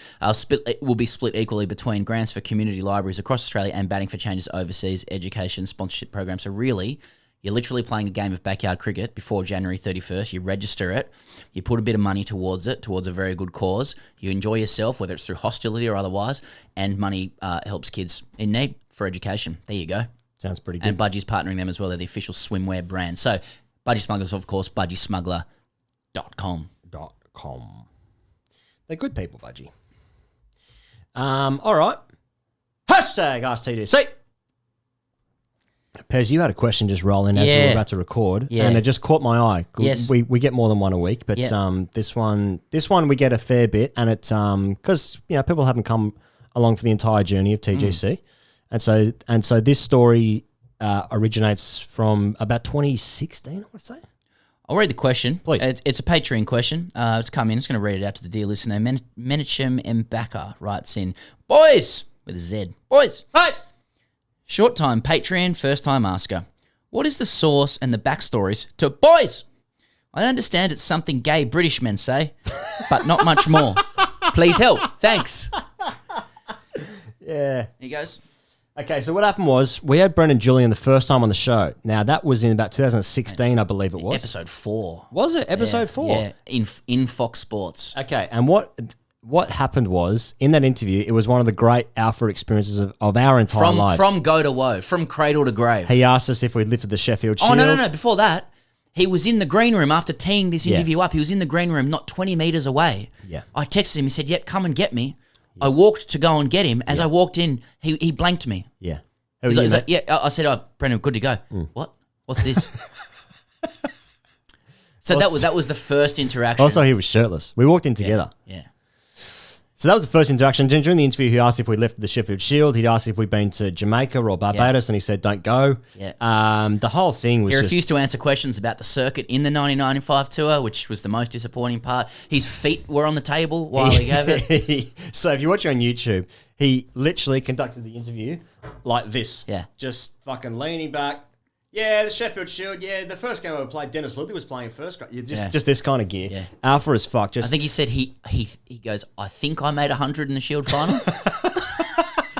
will be split equally between grants for community libraries across Australia and Batting for Change's overseas education sponsorship program. So really, you're literally playing a game of backyard cricket before January 31st. You register it, you put a bit of money towards a very good cause. You enjoy yourself, whether it's through hostility or otherwise, and money helps kids in need for education. There you go. Sounds pretty good. And Budgie's partnering them as well. They're the official swimwear brand. So Budgie Smugglers, of course, budgiesmuggler.com. They're good people, Budgie. All right. Hashtag AskTDC. Pez, you had a question just roll in as we were about to record, and it just caught my eye. Yes. We get more than one a week, but this one we get a fair bit, and it's because people haven't come along for the entire journey of TGC, and so this story originates from about 2016, I would say. I'll read the question. Please. It's a Patreon question. It's come in. It's going to read it out to the dear listener. Menachem Mbaka writes in, boys, with a Z. Boys. Hey! Short time Patreon, first time asker. What is the source and the backstories to boys? I understand it's something gay British men say, but not much more. Please help. Thanks. Yeah. Here goes. Okay, so what happened was we had Brendan Julian the first time on the show. Now, that was in about 2016, I believe it was. Episode 4. Was it? Episode 4? Yeah, in Fox Sports. Okay, and what happened was, in that interview, it was one of the great alpha experiences of our entire lives. From go to woe, from cradle to grave. He asked us if we'd lifted the Sheffield Shield. Oh, no. Before that, he was in the green room after teeing this interview up. He was in the green room not 20 metres away. Yeah. I texted him. He said, yep, come and get me. I walked to go and get him. As I walked in, he blanked me. Yeah. He's like, yeah. I said, oh, Brendan, good to go. What? What's this? So that was the first interaction. Also, he was shirtless. We walked in together. Yeah. So that was the first interaction. During the interview, he asked if we lifted the Sheffield Shield. He'd asked if we'd been to Jamaica or Barbados, and he said, don't go. Yeah. The whole thing was He refused to answer questions about the circuit in the 1995 tour, which was the most disappointing part. His feet were on the table while he gave it. So if you watch it on YouTube, he literally conducted the interview like this. Yeah. Just fucking leaning back, Yeah, the Sheffield Shield. Yeah, the first game I ever played, Dennis Luther was playing first. Just, Yeah. just this kind of gear. Yeah. Alpha as fuck. Just I think he said he goes, I think I made 100 in the Shield final.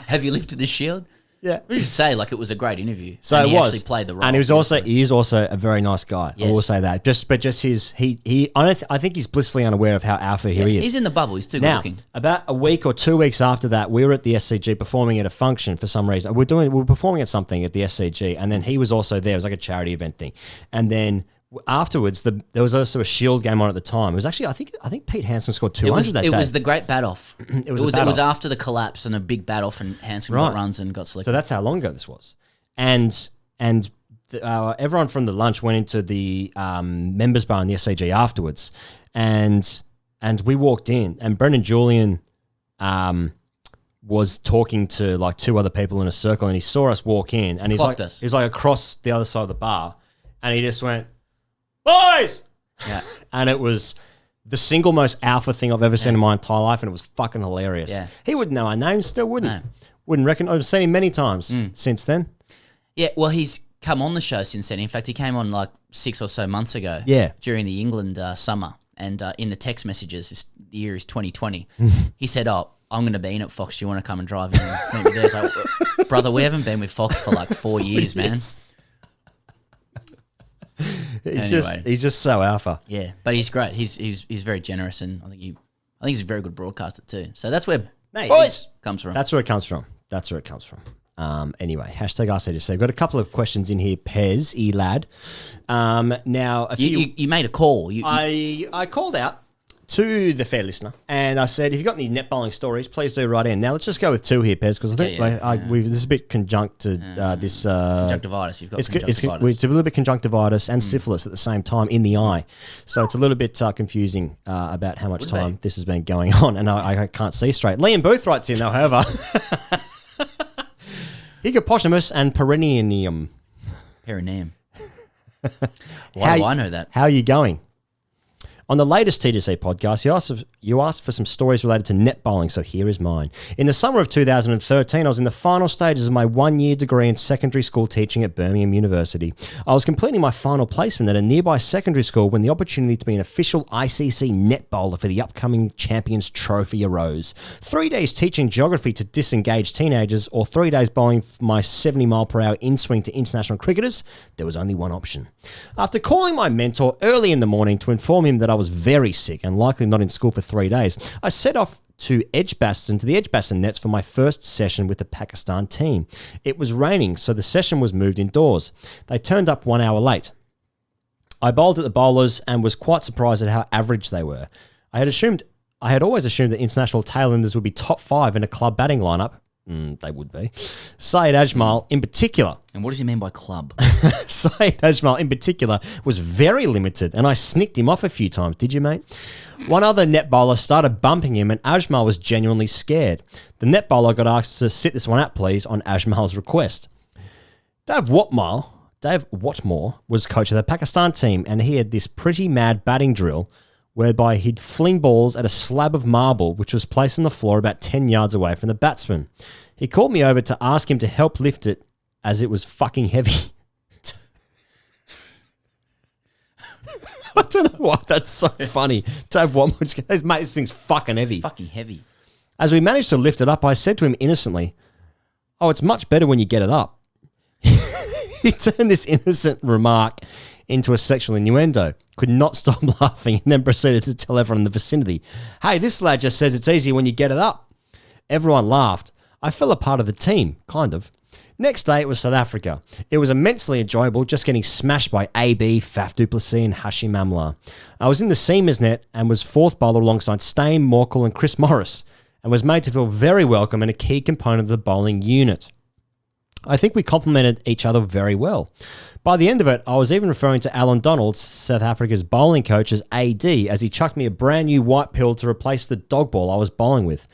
Have you lifted the Shield? yeah. We should say like it was a great interview. So and it he was, actually played the role. and he is also a very nice guy. I Yes. will say that. Just his I think he's blissfully unaware of how alpha he is. He's in the bubble. He's too good Now, looking. about a week or 2 weeks after that, we were at the SCG performing at a function for some reason. We were performing at something at the SCG, and then he was also there. It was like a charity event thing. And then afterwards, there was also a Shield game on at the time. It was actually, I think Pete Hansen scored 200 that day. It was the great bat off. It was it was after the collapse and a big bat off, and Hansen got runs and got selected. So that's how long ago this was. And everyone from the lunch went into the members bar in the SCG afterwards, and we walked in, and Brendan Julian was talking to like two other people in a circle, and he saw us walk in, and Clocked us. he's like across the other side of the bar, and he just went, "Boys!" Yeah. And it was the single most alpha thing I've ever seen in my entire life, and it was fucking hilarious. Yeah. He wouldn't know our names, still wouldn't. No. Wouldn't reckon. I've seen him many times since then. Yeah, well, he's come on the show since then. In fact, he came on like 6 or so months ago. Yeah. During the England summer, and in the text messages, the year is 2020. He said, "Oh, I'm going to be in at Fox. Do you want to come and drive in and meet me there?" I was like, brother, we haven't been with Fox for like 4 years, man. He's Anyway. he's just so alpha. Yeah, but he's great. He's very generous, and I think he's a very good broadcaster too. So that's where Mate, boys comes from. That's where it comes from. Anyway, hashtag #ICDC. I've got a couple of questions in here, Pez, lad. Now, a few. You made a call. I called out to the fair listener, and I said, if you've got any net bowling stories, please do write in. Now, let's just go with two here, Pez, because I think this is a bit this... conjunctivitis. You've got conjunctivitis. It's a little bit conjunctivitis and syphilis at the same time in the eye. So it's a little bit confusing about how much time this has been going on, and I can't see straight. Liam Booth writes in, however... Hippopotamus and perineum. Perineum. Why do I know that? How are you going? On the latest TDC podcast, you asked for some stories related to net bowling, so here is mine. In the summer of 2013, I was in the final stages of my one-year degree in secondary school teaching at Birmingham University. I was completing my final placement at a nearby secondary school when the opportunity to be an official ICC net bowler for the upcoming Champions Trophy arose. 3 days teaching geography to disengaged teenagers, or 3 days bowling my 70-mile-per-hour in-swing to international cricketers, there was only one option. After calling my mentor early in the morning to inform him that I was very sick and likely not in school for 3 days, I set off to the Edgbaston nets for my first session with the Pakistan team. It was raining, so the session was moved indoors. They turned up 1 hour late. I bowled at the bowlers and was quite surprised at how average they were. I had always assumed that international tailenders would be top 5 in a club batting lineup. They would be. Syed Ajmal in particular. And what does he mean by club? Syed Ajmal in particular was very limited, and I snicked him off a few times. Did you, mate? One other net bowler started bumping him, and Ajmal was genuinely scared. The net bowler got asked to sit this one out, please, on Ajmal's request. Dave Watmore was coach of the Pakistan team, and he had this pretty mad batting drill whereby he'd fling balls at a slab of marble which was placed on the floor about 10 yards away from the batsman. He called me over to ask him to help lift it as it was fucking heavy. I don't know why that's so funny. Dave Watmore, mate, this thing's fucking heavy. It's fucking heavy. As we managed to lift it up, I said to him innocently, "Oh, it's much better when you get it up." He turned this innocent remark into a sexual innuendo, could not stop laughing, and then proceeded to tell everyone in the vicinity, "Hey, this lad just says it's easy when you get it up." Everyone laughed. I felt a part of the team, kind of. Next day, it was South Africa. It was immensely enjoyable, just getting smashed by AB, Faf du Plessis, and Hashim Amla. I was in the seamers net and was fourth bowler alongside Stain, Morkel, and Chris Morris, and was made to feel very welcome and a key component of the bowling unit. I think we complemented each other very well. By the end of it, I was even referring to Alan Donald, South Africa's bowling coach, as AD, as he chucked me a brand new white pill to replace the dog ball I was bowling with.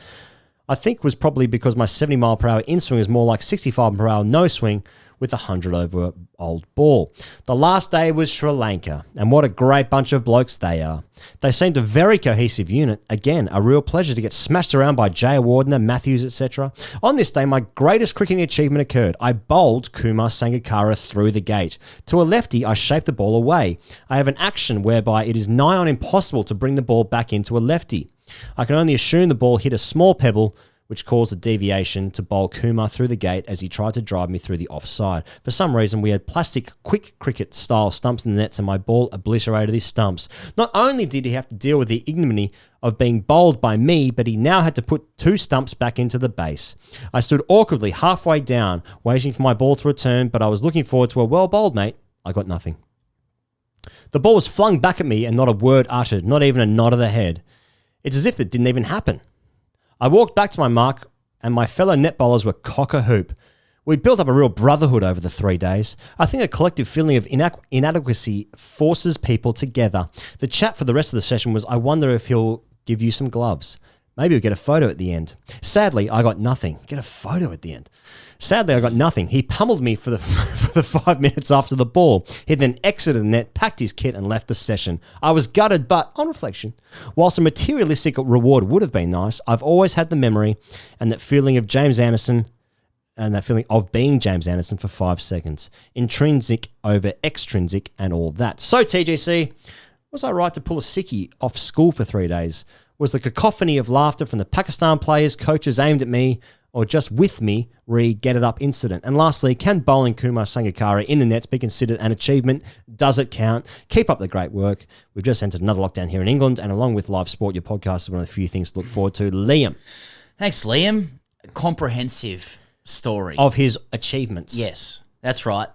I think it was probably because my 70-mile-per-hour in-swing is more like 65-mile-per-hour no-swing, with a 100 over old ball. The last day was Sri Lanka, and what a great bunch of blokes they are. They seemed a very cohesive unit. Again, a real pleasure to get smashed around by Jay Wardner, Matthews, etc. On this day, my greatest cricketing achievement occurred. I bowled Kumar Sangakkara through the gate. To a lefty, I shaped the ball away. I have an action whereby it is nigh on impossible to bring the ball back into a lefty. I can only assume the ball hit a small pebble, which caused a deviation to bowl Kumar through the gate as he tried to drive me through the offside. For some reason, we had plastic quick cricket style stumps in the nets and my ball obliterated his stumps. Not only did he have to deal with the ignominy of being bowled by me, but he now had to put 2 stumps back into the base. I stood awkwardly halfway down, waiting for my ball to return, but I was looking forward to a well bowled, mate. I got nothing. The ball was flung back at me and not a word uttered, not even a nod of the head. It's as if it didn't even happen. I walked back to my mark, and my fellow net bowlers were cock-a-hoop. We built up a real brotherhood over the 3 days. I think a collective feeling of inadequacy forces people together. The chat for the rest of the session was, I wonder if he'll give you some gloves. Maybe we'll get a photo at the end. Sadly, I got nothing. Get a photo at the end. Sadly, I got nothing. He pummeled me for the 5 minutes after the ball. He then exited the net, packed his kit, and left the session. I was gutted, but on reflection, whilst a materialistic reward would have been nice, I've always had the memory and that feeling of James Anderson and that feeling of being James Anderson for 5 seconds. Intrinsic over extrinsic and all that. So, TGC, was I right to pull a sickie off school for 3 days? Was the cacophony of laughter from the Pakistan players, coaches aimed at me, or just with me, get it up incident? And lastly, can bowling Kumar Sangakkara in the nets be considered an achievement? Does it count? Keep up the great work. We've just entered another lockdown here in England, and along with live sport, your podcast is one of the few things to look forward to. Liam. Thanks, Liam. Comprehensive story. Of his achievements. Yes, that's right.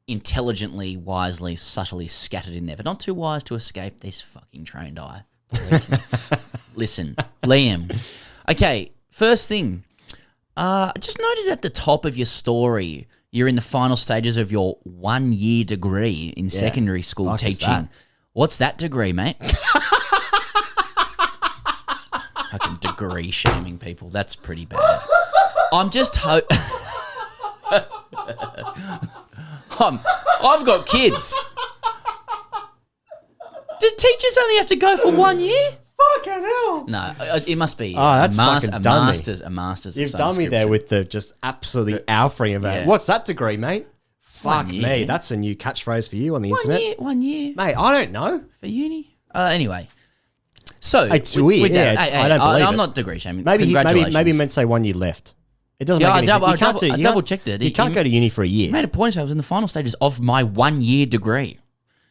Intelligently, wisely, subtly scattered in there, but not too wise to escape this fucking trained eye. Believe me. Listen, Liam. Okay, first thing. Just noted at the top of your story, you're in the final stages of your 1-year degree in secondary school teaching. What's that degree, mate? Fucking degree shaming people. That's pretty bad. I'm just I've got kids. Do teachers only have to go for 1 year? Fucking hell. No, it must be that's fucking done me. a master's. You've done me there with the just absolutely alfring about it. What's that degree, mate? Fuck me. That's a new catchphrase for you on the internet. 1 year. Mate, I don't know. For uni? Anyway. So it's weird. I don't believe I'm it. not degree shaming. Maybe Congratulations. maybe meant to say 1 year left. It doesn't make any sense. I double checked it. You can't go to uni for a year. He made a point. I was in the final stages of my 1 year degree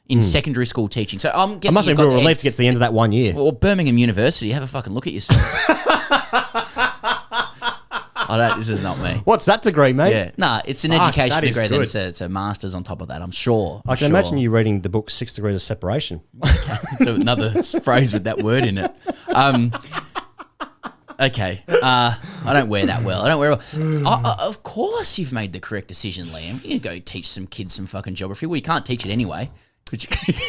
in secondary school teaching. So I'm guessing I must be real relieved to get to the end of that 1 year. Well, Birmingham University, have a fucking look at yourself. This is not me. What's that degree, mate? Yeah. Nah, it's an education degree. Then it's a master's on top of that, I'm sure. I can imagine you reading the book 6 Degrees of Separation. It's another phrase with that word in it. Okay. I don't wear that well. Of course you've made the correct decision, Liam. You can go teach some kids some fucking geography. Well, you can't teach it anyway. You're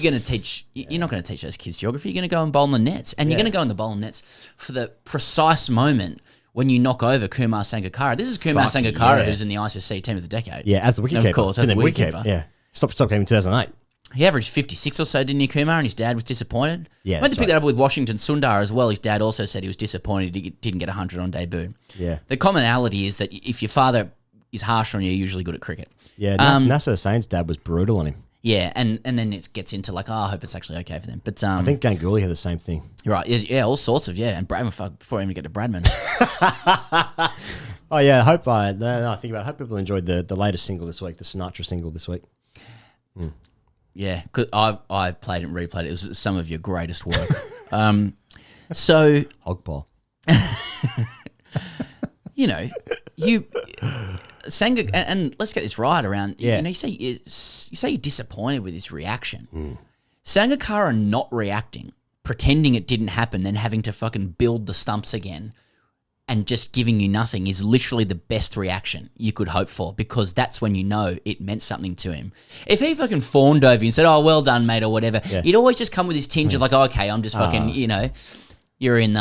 going to teach. You're not going to teach those kids geography. You're going to go and bowl in the nets, and you're going to go in the bowling nets for the precise moment when you knock over Kumar Sangakkara. This is Kumar Sangakkara, who's in the ICC Team of the Decade. Yeah, as the wicketkeeper. Of course, as the wicketkeeper. Yeah, stopped keeping in 2008. He averaged 56 or so, didn't he, Kumar? And his dad was disappointed. Yeah, I went to pick that up with Washington Sundar as well. His dad also said he was disappointed he didn't get 100 on debut. Yeah. The commonality is that if your father is harsh on you, you're usually good at cricket. Yeah, Nasser Hussain's dad was brutal on him. Yeah, and then it gets into like, I hope it's actually okay for them. But I think Ganguly had the same thing. You're right. Yeah, all sorts of, and Bradman, before I even get to Bradman. Oh, yeah, I think about it. I hope people enjoyed the latest single this week, the Sinatra single this week. Yeah, because I played it and replayed it. It was some of your greatest work. So Hogball. Sanga, and let's get this right around. Yeah. You say you're disappointed with his reaction. Sangakkara not reacting, pretending it didn't happen, then having to fucking build the stumps again, and just giving you nothing is literally the best reaction you could hope for, because that's when you know it meant something to him. If he fucking fawned over you and said, "Oh, well done, mate," or whatever, he'd always just come with this tinge of like, "Oh, okay, I'm just fucking," you're in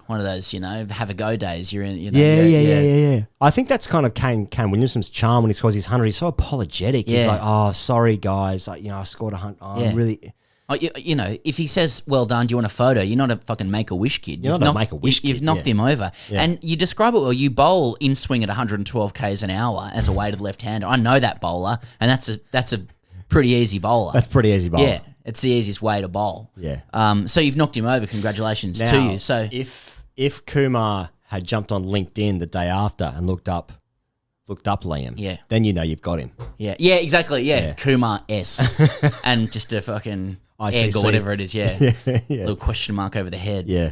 one of those, have a go days. You're in, Yeah. I think that's kind of Kane Williamson's charm when he scores his 100. He's so apologetic. He's like, "Oh, sorry guys, I scored 100. I'm really." Oh, if he says, "Well done," do you want a photo? You're not a fucking Make-A-Wish kid. You're not a Make-A-Wish kid. You've knocked him over, and you describe it well. You bowl in swing at 112 k's an hour as a weighted left-hander. I know that bowler, and that's a pretty easy bowler. That's pretty easy bowler. Yeah, it's the easiest way to bowl. Yeah. So you've knocked him over. Congratulations to you. So if Kumar had jumped on LinkedIn the day after and looked up Liam, then you've got him. Yeah, exactly. Yeah, Kumar S, and just a fucking egg or whatever it is. Yeah, little question mark over the head. Yeah.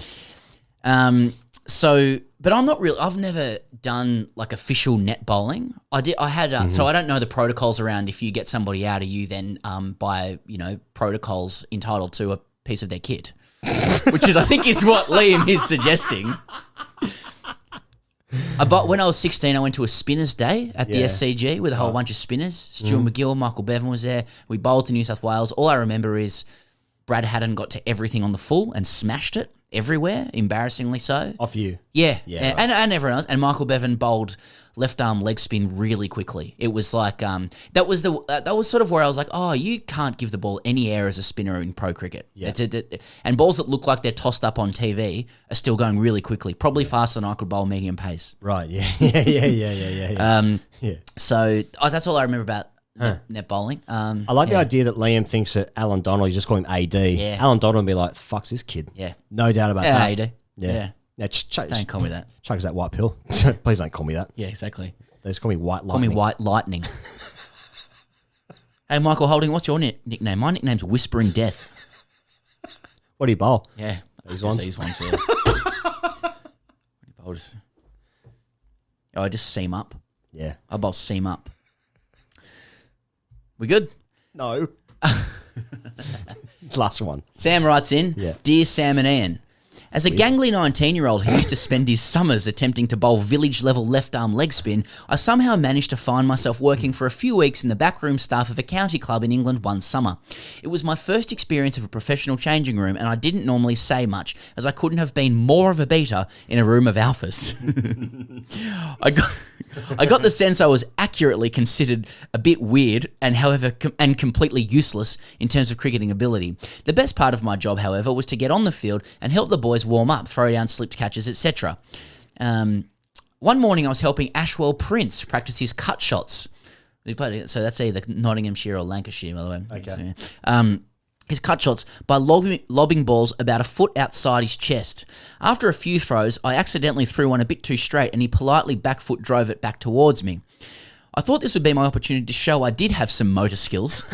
So, but I'm not really. I've never done like official net bowling. I had. So I don't know the protocols around. If you get somebody out, are you then by protocols entitled to a piece of their kit, which is I think is what Liam is suggesting. But when I was 16, I went to a spinners day at the SCG with a whole bunch of spinners. Stuart McGill, Michael Bevan was there. We bowled to New South Wales. All I remember is Brad Haddon got to everything on the full and smashed it everywhere, embarrassingly so. Off you. Yeah. Right. And everyone else. And Michael Bevan bowled left arm leg spin really quickly. It was like that was sort of where I was like, oh, you can't give the ball any air as a spinner in pro cricket. Yeah. And balls that look like they're tossed up on TV are still going really quickly, probably faster than I could bowl medium pace. Right. Yeah. So that's all I remember about net bowling. I like the idea that Liam thinks that Alan Donald, you just call him AD. Yeah. Alan Donald would be like, fuck's this kid. Yeah. No doubt about that. AD. Yeah. Don't call me that. Chugs that white pill. Please don't call me that. Yeah, exactly. They just call me White Lightning. Call me White Lightning. Hey, Michael Holding, what's your nickname? My nickname's Whispering Death. What do you bowl? Yeah. These ones? These ones, yeah. I just seam up. Yeah. I bowl seam up. We good? No. Last one. Sam writes in, Dear Sam and Ian, as a gangly 19-year-old who used to spend his summers attempting to bowl village-level left-arm leg spin, I somehow managed to find myself working for a few weeks in the backroom staff of a county club in England one summer. It was my first experience of a professional changing room, and I didn't normally say much, as I couldn't have been more of a beater in a room of alphas. I got the sense I was accurately considered a bit weird and completely useless in terms of cricketing ability. The best part of my job, however, was to get on the field and help the boys warm up, throw down slipped catches, etc. One morning I was helping Ashwell Prince practice his cut shots. So that's either Nottinghamshire or Lancashire, by the way. Okay. So, his cut shots by lobbing balls about a foot outside his chest. After a few throws, I accidentally threw one a bit too straight and he politely back foot drove it back towards me. I thought this would be my opportunity to show I did have some motor skills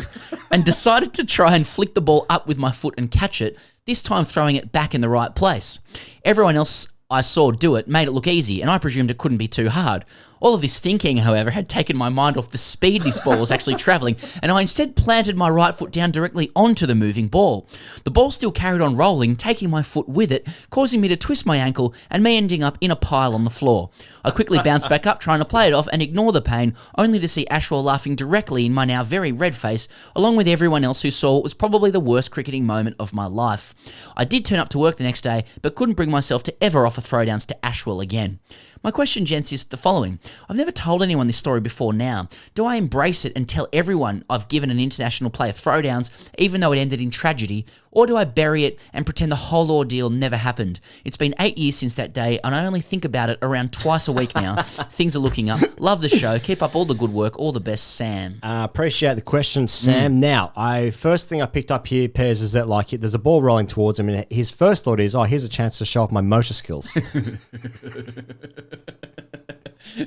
and decided to try and flick the ball up with my foot and catch it, this time throwing it back in the right place. Everyone else I saw do it made it look easy and I presumed it couldn't be too hard. All of this thinking, however, had taken my mind off the speed this ball was actually travelling, and I instead planted my right foot down directly onto the moving ball. The ball still carried on rolling, taking my foot with it, causing me to twist my ankle and me ending up in a pile on the floor. I quickly bounced back up, trying to play it off and ignore the pain, only to see Ashwell laughing directly in my now very red face, along with everyone else who saw what was probably the worst cricketing moment of my life. I did turn up to work the next day, but couldn't bring myself to ever offer throwdowns to Ashwell again. My question, gents, is the following. I've never told anyone this story before now. Do I embrace it and tell everyone I've given an international player throwdowns, even though it ended in tragedy, or do I bury it and pretend the whole ordeal never happened? It's been 8 years since that day, and I only think about it around twice a week now. Things are looking up. Love the show. Keep up all the good work. All the best, Sam. Appreciate the question, Sam. Now, first thing I picked up here, Pez, is that there's a ball rolling towards him, and his first thought is, here's a chance to show off my motor skills.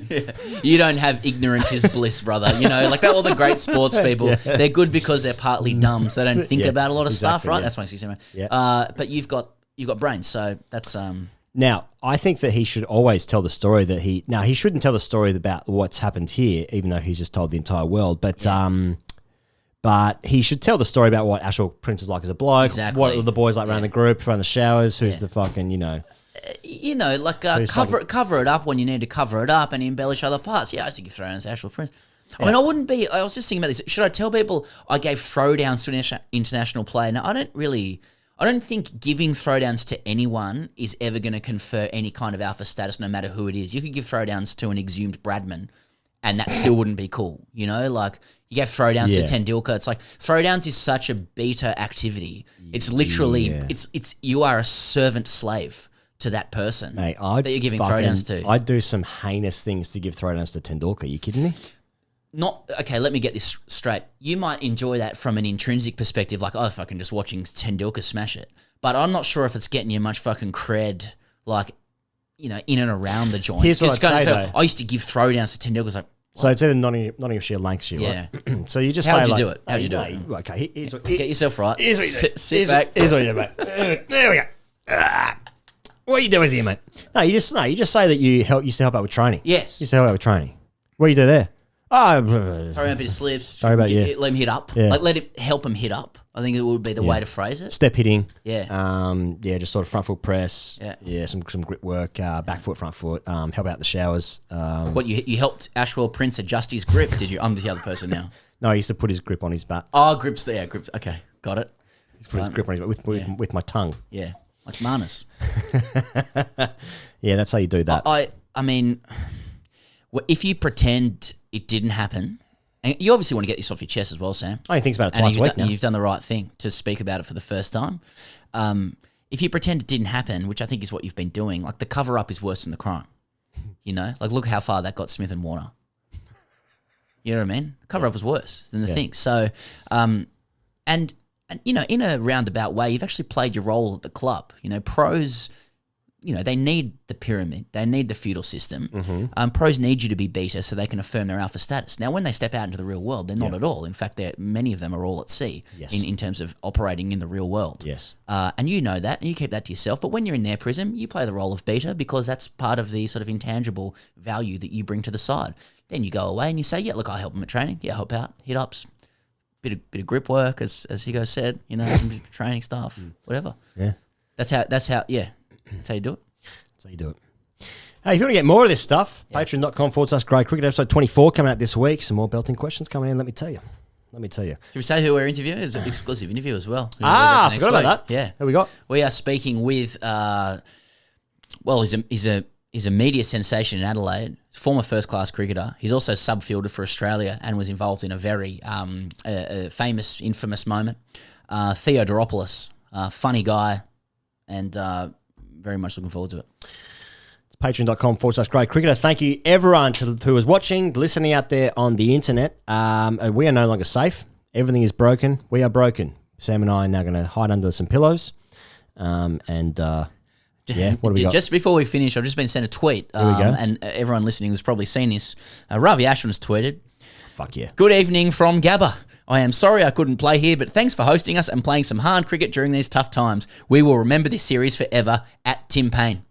Yeah. You don't have ignorance is bliss, brother. All the great sports people, they're good because they're partly dumb, so they don't think about a lot of stuff, right? That's what makes you say, but you've got brains, so that's Now, I think that he should always tell the story that he shouldn't tell the story about what's happened here, even though he's just told the entire world, but he should tell the story about what Ashwell Prince is like as a bloke, what are the boys like around the group, around the showers, who's the fucking, cover it up when you need to cover it up and embellish other parts. Yeah, I used to give throwdowns to Ashwell Prince. I mean, I was just thinking about this. Should I tell people I gave throwdowns to an international player? Now, I I don't think giving throwdowns to anyone is ever going to confer any kind of alpha status, no matter who it is. You could give throwdowns to an exhumed Bradman, and that still wouldn't be cool. You know, like you give throwdowns to Tendulkar. It's like throwdowns is such a beta activity. It's literally it's you are a servant slave to that person Mate, that you're giving throwdowns to. I'd do some heinous things to give throwdowns to Tendulkar. Are you kidding me? Okay, let me get this straight. You might enjoy that from an intrinsic perspective, like, oh, fucking just watching Tendulkar smash it. But I'm not sure if it's getting you much fucking cred, like, you know, in and around the joint. Here's what I'd say, though. I used to give throwdowns to Tendulkar. Like, so it's either Nottinghamshire, Lancashire, yeah. Right? So you just How'd say, you like, do it? How'd you do it? Okay, here's what, Get yourself right. Here's what you do. Sit back. Here's what you do, mate. There we go. What you doing here, mate? No, you just say that you used to help out with training. Yes. You used to help out with training. What do you do there? Oh, Throw him a bit of slips. Sorry about Let him hit up. Yeah. Like help him hit up. I think it would be the way to phrase it. Step hitting. Yeah. Just sort of front foot press. Yeah. Some grip work, back foot, front foot, help out the showers. What, you helped Ashwell Prince adjust his grip, did you? I'm the other person now. No, I used to put his grip on his back. Oh, grips there. Grips. Okay, got it. He's put his grip on his back with my tongue. Yeah, like Marnus. Yeah, that's how you do that. I mean, if you pretend it didn't happen, and you obviously want to get this off your chest as well, Sam. I only think about it twice a week now. You've done the right thing to speak about it for the first time. If you pretend it didn't happen, which I think is what you've been doing, like the cover-up is worse than the crime. You know? Like look how far that got Smith and Warner. You know what I mean? The cover-up was worse than the thing. So, and you know, in a roundabout way, you've actually played your role at the club. You know, pros... You know, they need the pyramid. They need the feudal system. Mm-hmm. Pros need you to be beta so they can affirm their alpha status. Now, when they step out into the real world, they're not at all. In fact, many of them are all at sea in terms of operating in the real world. Yes. And you know that, and you keep that to yourself. But when you're in their prism, you play the role of beta because that's part of the sort of intangible value that you bring to the side. Then you go away and you say, yeah, look, I help them at training. Yeah, help out, hit ups, bit of grip work, as Hugo said. You know, some training stuff, whatever. Yeah. That's how you do it. That's how you do it. Hey, if you want to get more of this stuff, patreon.com/Grey Cricket, episode 24 coming out this week. Some more belting questions coming in, let me tell you. Should we say who we're interviewing? It's an exclusive interview as well. I forgot about that. Yeah. Who we got? We are speaking with, he's a media sensation in Adelaide, former first-class cricketer. He's also sub-fielder for Australia and was involved in a very famous, infamous moment. Theo Doropoulos, funny guy, and very much looking forward to it. It's patreon.com/Grey Cricketer. Thank you, everyone who was watching, listening out there on the internet. We are no longer safe. Everything is broken. We are broken. Sam and I are now going to hide under some pillows. What do we got? Just before we finish, I've just been sent a tweet. Here we go. And everyone listening has probably seen this. Ravi Ashwin's tweeted. Fuck yeah. Good evening from Gabba. I am sorry I couldn't play here, but thanks for hosting us and playing some hard cricket during these tough times. We will remember this series forever at Tim Payne.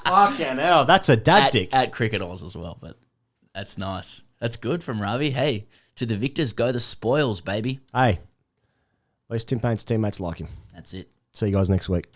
Fucking hell, that's a dad dick. At Cricket Oz as well, but that's nice. That's good from Ravi. Hey, to the victors go the spoils, baby. Hey, at least Tim Payne's teammates like him. That's it. See you guys next week.